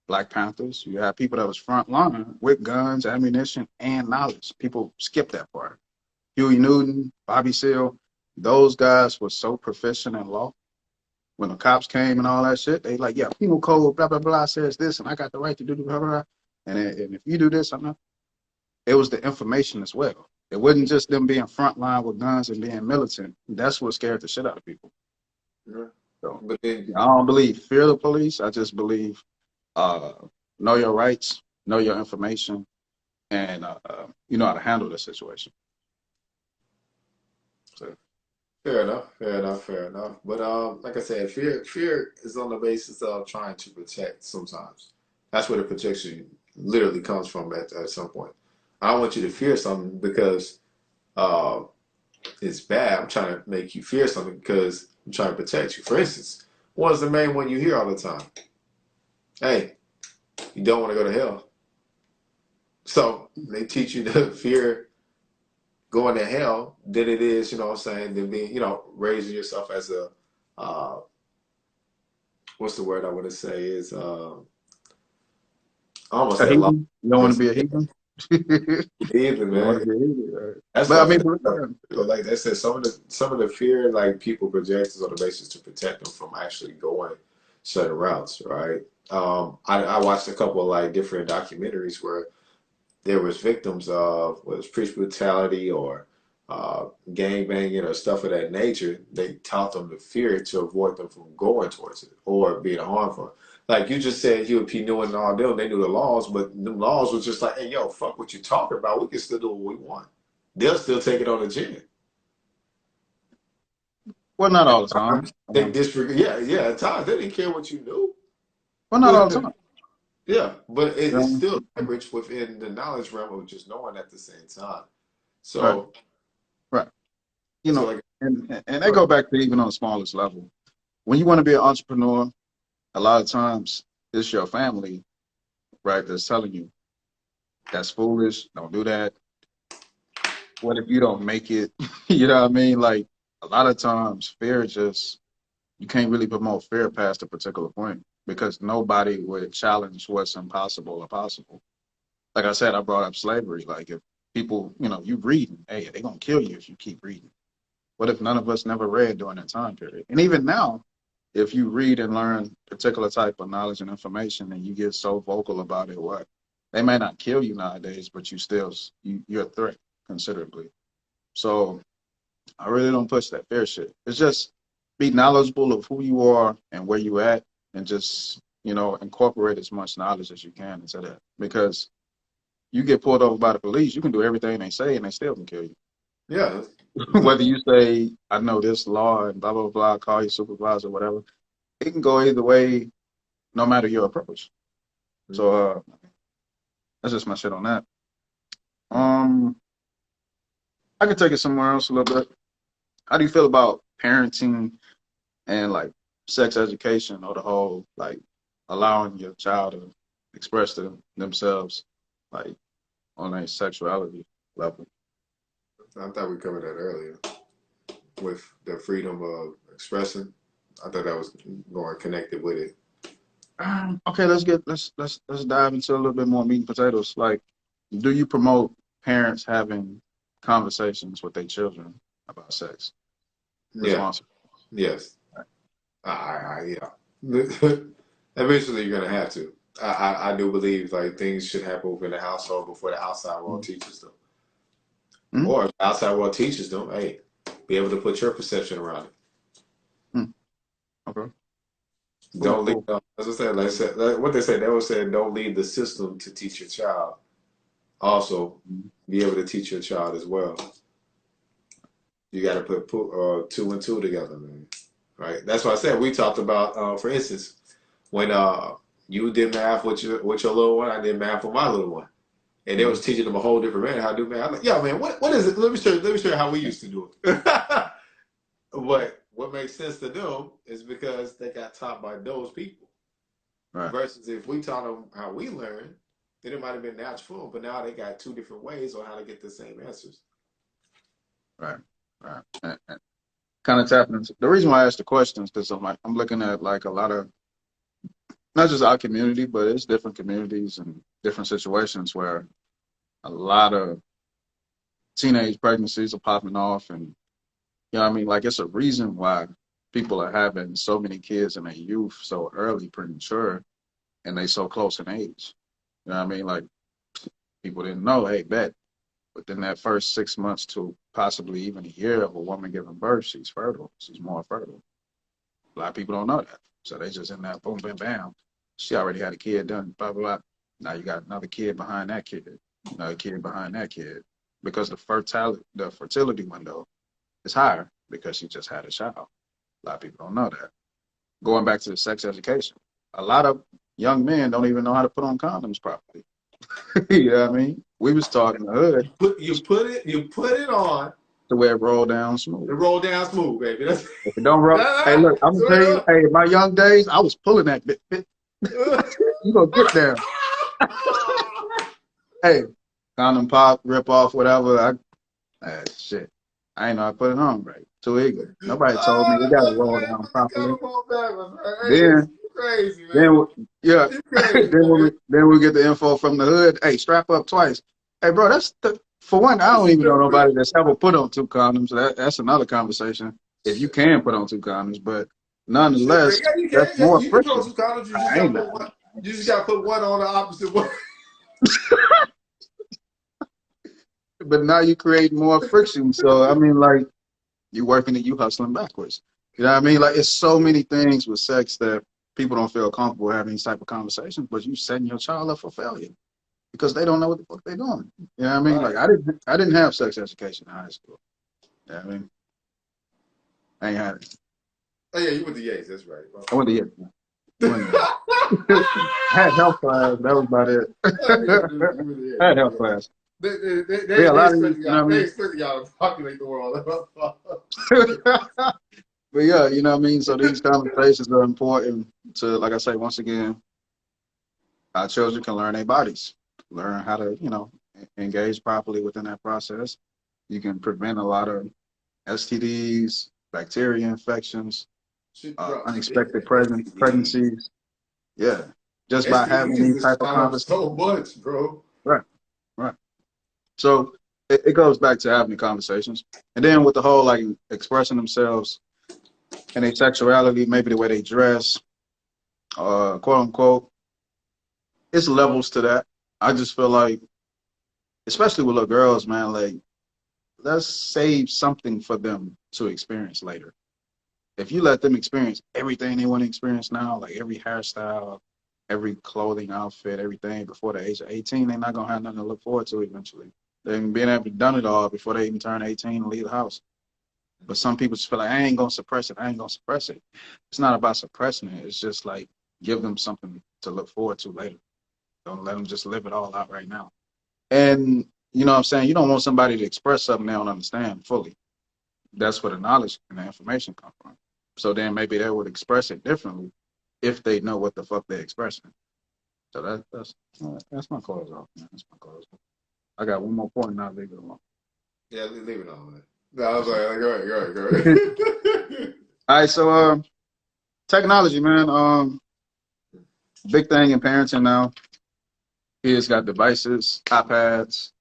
Black Panthers. You had people that was front line with guns, ammunition, and knowledge. People skip that part. Huey Newton, Bobby Seale, those guys were so proficient in law. When the cops came and all that shit, they like, yeah, penal code, blah, blah, blah, says this, and I got the right to do blah, blah, blah. And if you do this, I'm not. It was the information as well. It wasn't just them being front line with guns and being militant. That's what scared the shit out of people. Yeah. So But then, I don't believe fear the police. I just believe know your rights, know your information, and you know how to handle the situation. So, fair enough, fair enough, fair enough. But like I said, fear is on the basis of trying to protect sometimes. That's where the protection literally comes from at some point. I don't want you to fear something because uh, it's bad. I'm trying to make you fear something because I'm trying to protect you. For instance, what is the main one you hear all the time? Hey, you don't want to go to hell. So they teach you to fear going to hell than it is, you know what I'm saying, than being, raising yourself as a, uh, what's the word I want to say is, I almost a said law. heathen? You don't want to be a heathen? You Either, want to man. be a heathen, right? That's But I tough. mean, Like I said, some of the fear like people project is on the basis to protect them from actually going certain routes, right? I watched a couple of like different documentaries where there was victims of was police brutality or gang banging or stuff of that nature. They taught them the fear to avoid them from going towards it or being harmful. Like you just said, Huey P. Newton and all them, they knew the laws, but them laws was just like, hey, yo, fuck what you talking about. We can still do what we want. They'll still take it on the chin. well, not all the time. They disregard. Yeah, yeah. At times they didn't care what you knew. Well, not all the But time. yeah, but it's You still know? leverage within the knowledge realm of just knowing at the same time. Right, So, right. You so know, like, and they go back to even on the smallest level. When you want to be an entrepreneur, a lot of times it's your family, right, that's telling you that's foolish. Don't do that. What if you don't make it? You know what I mean? Like a lot of times, fear just you can't really promote fear past a particular point because nobody would challenge what's impossible or possible. Like I said, I brought up slavery. Like if people, you reading, hey, they're gonna kill you if you keep reading. What if none of us never read during that time period? And even now, if you read and learn particular type of knowledge and information and you get so vocal about it, what they may not kill you nowadays, but you're a threat considerably. So I really don't push that fair shit. It's just be knowledgeable of who you are and where you at and just, incorporate as much knowledge as you can into that. Because you get pulled over by the police, you can do everything they say and they still can kill you. yeah, Whether exactly. you say, I know this law and blah, blah, blah, call your supervisor, whatever, it can go either way, no matter your approach. So that's just my shit on that. Um, I could take it somewhere else a little bit. How do you feel about parenting and like sex education or the whole like allowing your child to express themselves like on a sexuality level? I thought we covered that earlier with the freedom of expressing. I thought that was going connected with it. Okay, let's dive into a little bit more meat and potatoes. Like, do you promote parents having conversations with their children about sex Yeah, responsibly? yes. Yeah. Eventually, you're gonna have to. I do believe like things should happen within the household before the outside world teaches them, Mm-hmm. or if the outside world teaches them, hey, be able to put your perception around it. Mm, okay, cool, Don't leave. cool. As I said, like what they say, they always say, don't leave the system to teach your child. Also, Mhm. be able to teach your child as well. You got to put two and two together, man. Right? That's why I said we talked about, for instance, when you did math with your little one, I did math with my little one, and they was Mhm. teaching them a whole different manner how to do math. I'm like, yeah, man, what is it? Let me show you how we used to do it. But what makes sense to them is because they got taught by those people. Right. Versus if we taught them how we learn, then it might have been natural for them. But now they got two different ways on how to get the same answers. Right. Right. And kind of tapping into the reason why I asked the questions because I'm looking at like a lot of not just our community, but it's different communities and different situations where a lot of teenage pregnancies are popping off, and you know what I mean, like it's a reason why people are having so many kids in their youth so early, premature, and they so close in age. You know what I mean? Like people didn't know, hey, bet within that first 6 months to possibly even a year of a woman giving birth, she's fertile. She's more fertile. A lot of people don't know that. So they just in that boom, bam, bam. She already had a kid done, blah, blah, blah. Now you got another kid behind that kid, another kid behind that kid. Because the fertility window is higher because she just had a child. A lot of people don't know that. Going back to the sex education, a lot of young men don't even know how to put on condoms properly. You know what I mean? We was taught in the hood You put it on. to where it roll down smooth. It roll down smooth, baby. That's If it don't roll, hey, look, I'm gonna tell you, hey, in my young days, I was pulling that bit. You gonna get there. Hey, condom pop, rip off, whatever. Shit. I ain't know I put it on right. Too ignorant. Nobody told me it gotta roll down properly. Then, crazy, man. then, yeah. You crazy, then we get the info from the hood. Hey, strap up twice. Hey, bro, for one. I don't even know nobody that's ever put on two condoms. That's another conversation. If you can put on two condoms, but nonetheless, yeah, you that's can. more You can put on friction. two condoms. You just I gotta ain't put not. one. You just gotta put one on the opposite one. But now you create more friction. So I mean, like you working and you hustling backwards. You know what I mean? Like it's so many things with sex that people don't feel comfortable having these type of conversations, but you setting your child up for failure because they don't know what the fuck they're doing. You know what I mean? Right. Like I didn't have sex education in high school. You know what I mean? I ain't had it. Oh yeah, you went to Yates. That's right. I went to Yale. I went to Yale. I had health class. That was about it. You went to I Yates. had health class. They Yeah, a lot of you expect know y'all. what I They mean? expect y'all to populate the world. But yeah, you know what I mean? So these conversations are important to, like I say, once again, our children can learn their bodies, learn how to, engage properly within that process. You can prevent a lot of STDs, bacteria infections, Bro, unexpected STDs. pregnancies. Yeah, just by having STDs these is type of shot up conversations. so much, bro. Right, right. So it goes back to having the conversations. And then with the whole like expressing themselves and their sexuality, maybe the way they dress, quote unquote, it's levels to that. I just feel like, especially with little girls, man, like let's save something for them to experience later. If you let them experience everything they want to experience now, like every hairstyle, every clothing outfit, everything before the age of 18, they're not gonna have nothing to look forward to eventually. They're being able to done it all before they even turn 18 and leave the house. But some people just feel like I ain't gonna suppress it. I ain't gonna suppress it. It's not about suppressing it. It's just like give them something to look forward to later. Don't let them just live it all out right now. And you know what I'm saying? You don't want somebody to express something they don't understand fully. That's where the knowledge and the information come from. So then maybe they would express it differently if they know what the fuck they're expressing. So that's my close off, man. That's my close off. I got one more point and I'll leave it alone. Yeah, leave it on, man. No, I was like, go ahead. All right, so technology, man. Big thing in parenting now. Kids got devices, iPads,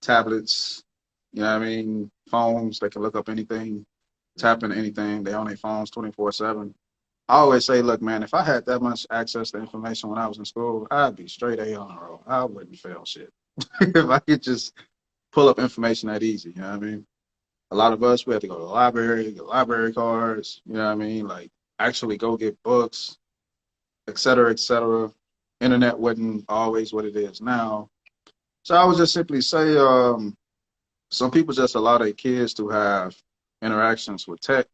tablets, you know what I mean, phones, they can look up anything, tap into anything. They on their phones 24/7. I always say, look, man, if I had that much access to information when I was in school, I'd be straight A on the road. I wouldn't fail shit. If I could just pull up information that easy, you know what I mean? A lot of us, we have to go to the library, get library cards, you know what I mean? Like actually go get books, et cetera, et cetera. Internet wasn't always what it is now. So I would just simply say, some people just allow their kids to have interactions with tech,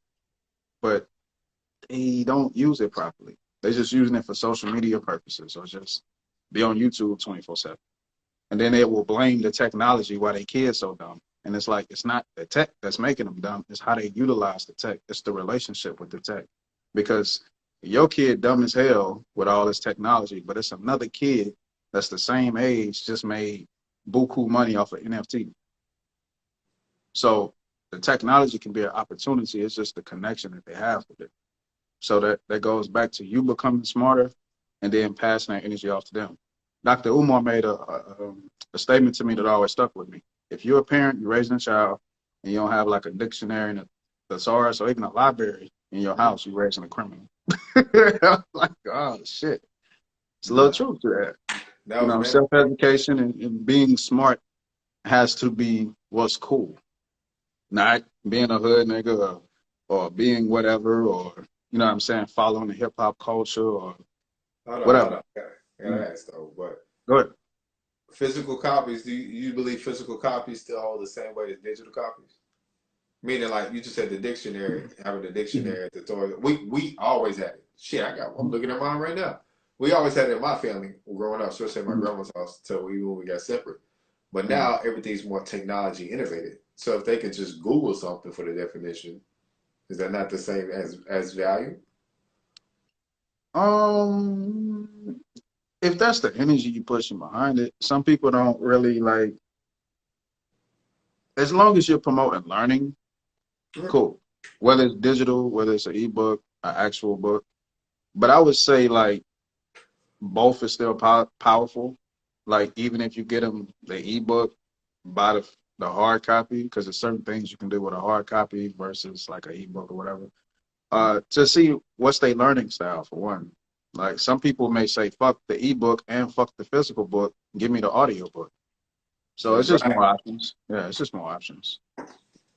but they don't use it properly. They're just using it for social media purposes or just be on YouTube 24/7. And then they will blame the technology why their kids so dumb. And it's like, it's not the tech that's making them dumb. It's how they utilize the tech. It's the relationship with the tech. Because Your kid dumb as hell with all this technology, but it's another kid that's the same age just made buku money off of NFT. So the technology can be an opportunity. It's just the connection that they have with it. So that goes back to you becoming smarter and then passing that energy off to them. Dr. Umar made a statement to me that always stuck with me. If you're a parent, you're raising a child, and you don't have like a dictionary and a thesaurus or even a library in your house, you're raising a criminal. I'm like, oh shit. It's a little Nah, truth to that. that You was know, man. self-education and being smart has to be what's cool. Not being a hood nigga or being whatever or you know what I'm saying, following the hip hop culture or Hold whatever. on. I Mm. gotta ask though, but Go ahead. physical copies, you believe physical copies still hold the same weight as digital copies? Meaning, like you just said, the dictionary, having the Mhm. dictionary at the door. We always had it. Shit, I'm looking at mine right now. We always had it in my family growing up, especially at my Mhm. grandma's house, until even when we got separate. But Mhm. now everything's more technology innovated. So if they could just Google something for the definition, is that not the same as value? Um, if that's the energy you pushing behind it, some people don't really like. As long as you're promoting learning, cool. Whether it's digital, whether it's an ebook, an actual book, but I would say like both is still powerful. Like even if you get them the ebook, buy the hard copy because there's certain things you can do with a hard copy versus like an ebook or whatever. To see what's their learning style for one. Like some people may say, "Fuck the ebook and fuck the physical book. Give me the audio book." So it's That's just more right. options. Yeah, it's just more options.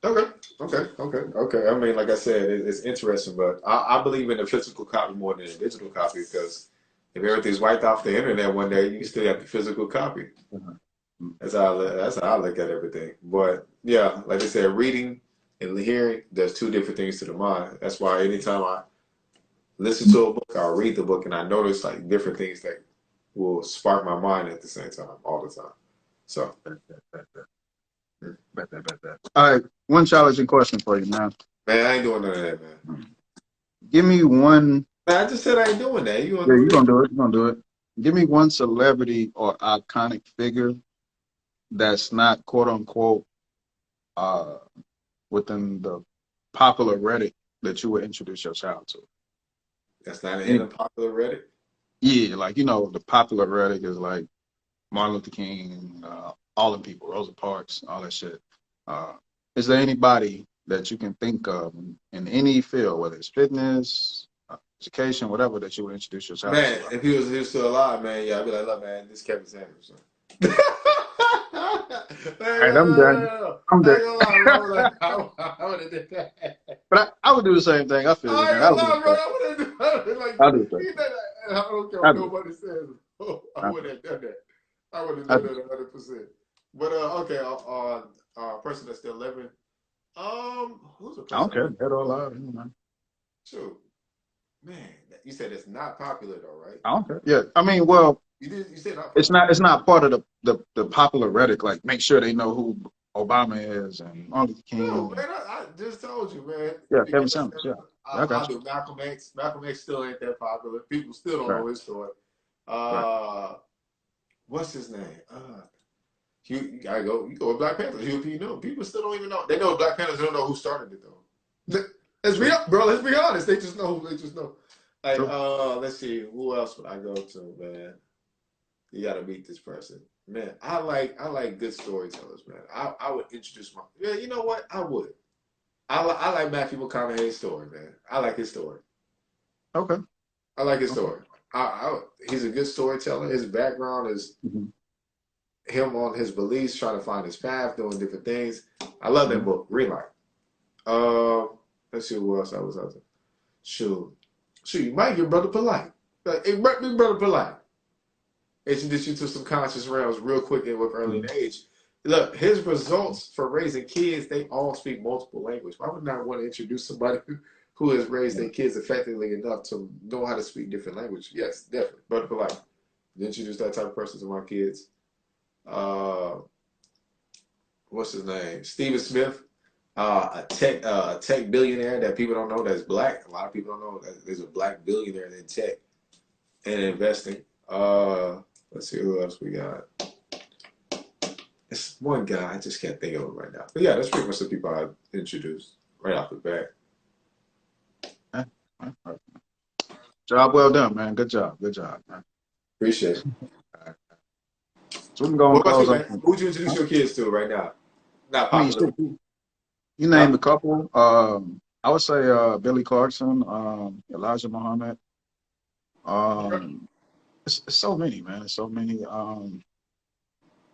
Okay. I mean, like I said, it's interesting, but I believe in the physical copy more than the digital copy because if everything's wiped off the internet one day, you still have the physical copy. Mhm. That's how I look at everything. But yeah, like I said, reading and hearing, there's two different things to the mind. That's why anytime I listen to a book, I'll read the book and I notice like different things that will spark my mind at the same time, all the time. So, Bet, bet, bet, bet. mm. Bet, bet, bet, bet. All right, one challenging question for you now. Man, I ain't doing none of that, man. Give me one. Man, I just said I ain't doing that. You Yeah, gonna you're do gonna do it. You're gonna do it. Give me one celebrity or iconic figure that's not quote unquote uh within the popular Reddit that you would introduce your child to. That's not in a Anybody. popular Reddit. Yeah, like you know, the popular Reddit is like Martin Luther King, all the people, Rosa Parks, all that shit. Uh, is there anybody that you can think of in any field, whether it's fitness, education, whatever, that you would introduce your child Man, to? if he was still alive, man, yeah, I'd be like, look, man, this is Kevin Samuels. Man, All right, I'm done. no. I'm I done. ain't gonna lie, bro. I would like, I would have did that. But I would do the same thing. I feel you, I ain't man. I gonna would do lie, the bro. same. I would have like, I'll do the same he did thing. that. And I don't care I'll what do it. nobody says. I I'll would do it. have done that. I would have I'll done do that it. 100%. But okay, person that's still living. Who's a I person don't that care. lives? Dead or alive. You know, man. Shoot, man, you said it's not popular though, right? I don't care. Yeah. I mean, well, You did. You said not it's popular. not part of the popular Reddit. Like, make sure they know who Obama is and Martin Luther No, King. And, man, I just told you, man. yeah, Kevin Because Samuels. Yeah. Yeah, I got I'll you. do Malcolm X. Malcolm X still ain't that popular. People still don't Right. know his story. Right. Uh, what's his name? You gotta go. You go with Black Panthers. You know, people still don't even know. They know Black Panthers. They don't know who started it though. Let's be True. bro. Let's be honest. They just know. They just know. Like, True. let's see. Who else would I go to, man? You got to meet this person, man. I like good storytellers, man. I would introduce my. Yeah, you know what? I would. I like Matthew McConaughey's story, man. I like his story. Okay. I like his Okay. story. He's a good storyteller. His background is Hmm. him on his beliefs, trying to find his path, doing different things. I love that Hmm. book, Green Light. Let's see who else I was out there. Shoot, you might get Brother Polite. Like, hey, Brother Polite. Introduce you to some conscious realms real quick and with early Hmm. age. Look, his results for raising kids, they all speak multiple languages. Why would I want to introduce somebody who has raised Yeah. their kids effectively enough to know how to speak different languages? Yes, definitely. Brother Polite. Introduce that type of person to my kids. Uh, what's his name? Stephen Smith. a tech billionaire that people don't know that's black. A lot of people don't know that there's a black billionaire in tech and investing. Let's see who else we got. It's one guy, I just can't think of him right now. But yeah, that's pretty much the people I introduced right off the bat. Job well done, man. Good job. Good job, man. Appreciate it. All right. So we can go What and about you, close man? up. Who would you introduce your kids to right now? Not I mean, popular. you Huh? named a couple. I would say Billy Clarkson, Elijah Muhammad. It's so many, man. It's so many.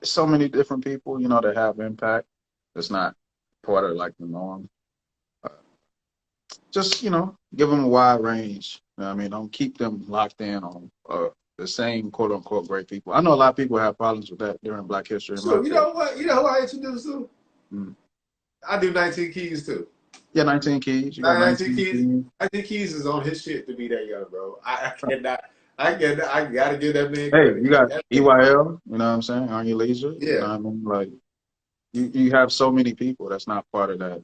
So many different people, you know, that have impact. It's not part of like the norm. Uh, just, you know, give them a wide range. You know what I mean, don't keep them locked in on the same quote unquote great people. I know a lot of people have problems with that during Black History So Month. you know what? You know who I introduced to? Mm. I do 19 Keys too. Yeah, 19 Keys. You got 19 19 Keys. Keys. 19 Keys is on his shit to be that young, bro. I cannot. I cannot. I gotta give that man Hey, credit. you got That man, EYL, you know what I'm saying, on your leisure. You know yeah, what I mean? Like, you have so many people that's not part of that,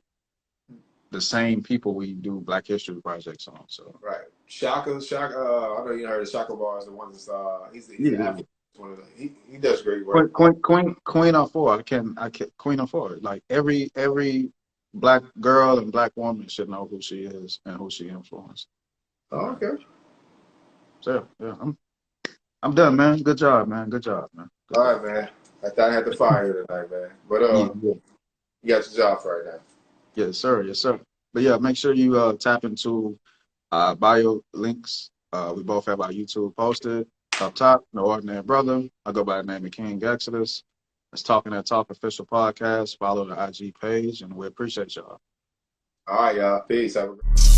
the same people we do Black History projects on. So, right. Shaka. I know you heard of Shaka Bar is the one that's he's the yeah. African one of the, he does great work. Queen of Four. I can Queen of Four. Like every black girl and black woman should know who she is and who she influenced. Oh, okay. So yeah, I'm done, man. Good job, man. Good job, man. Good All job. right, man. I thought I had to fire you tonight, man. But Yeah, yeah. you got your job for right now. Yes, sir. Yes, sir. But yeah, make sure you tap into bio links. We both have our YouTube posted up top. No Ordinary Brother. I go by the name of King Exodus. It's Talking That Talk official podcast. Follow the IG page, and we appreciate y'all. All right, y'all. Peace. Have a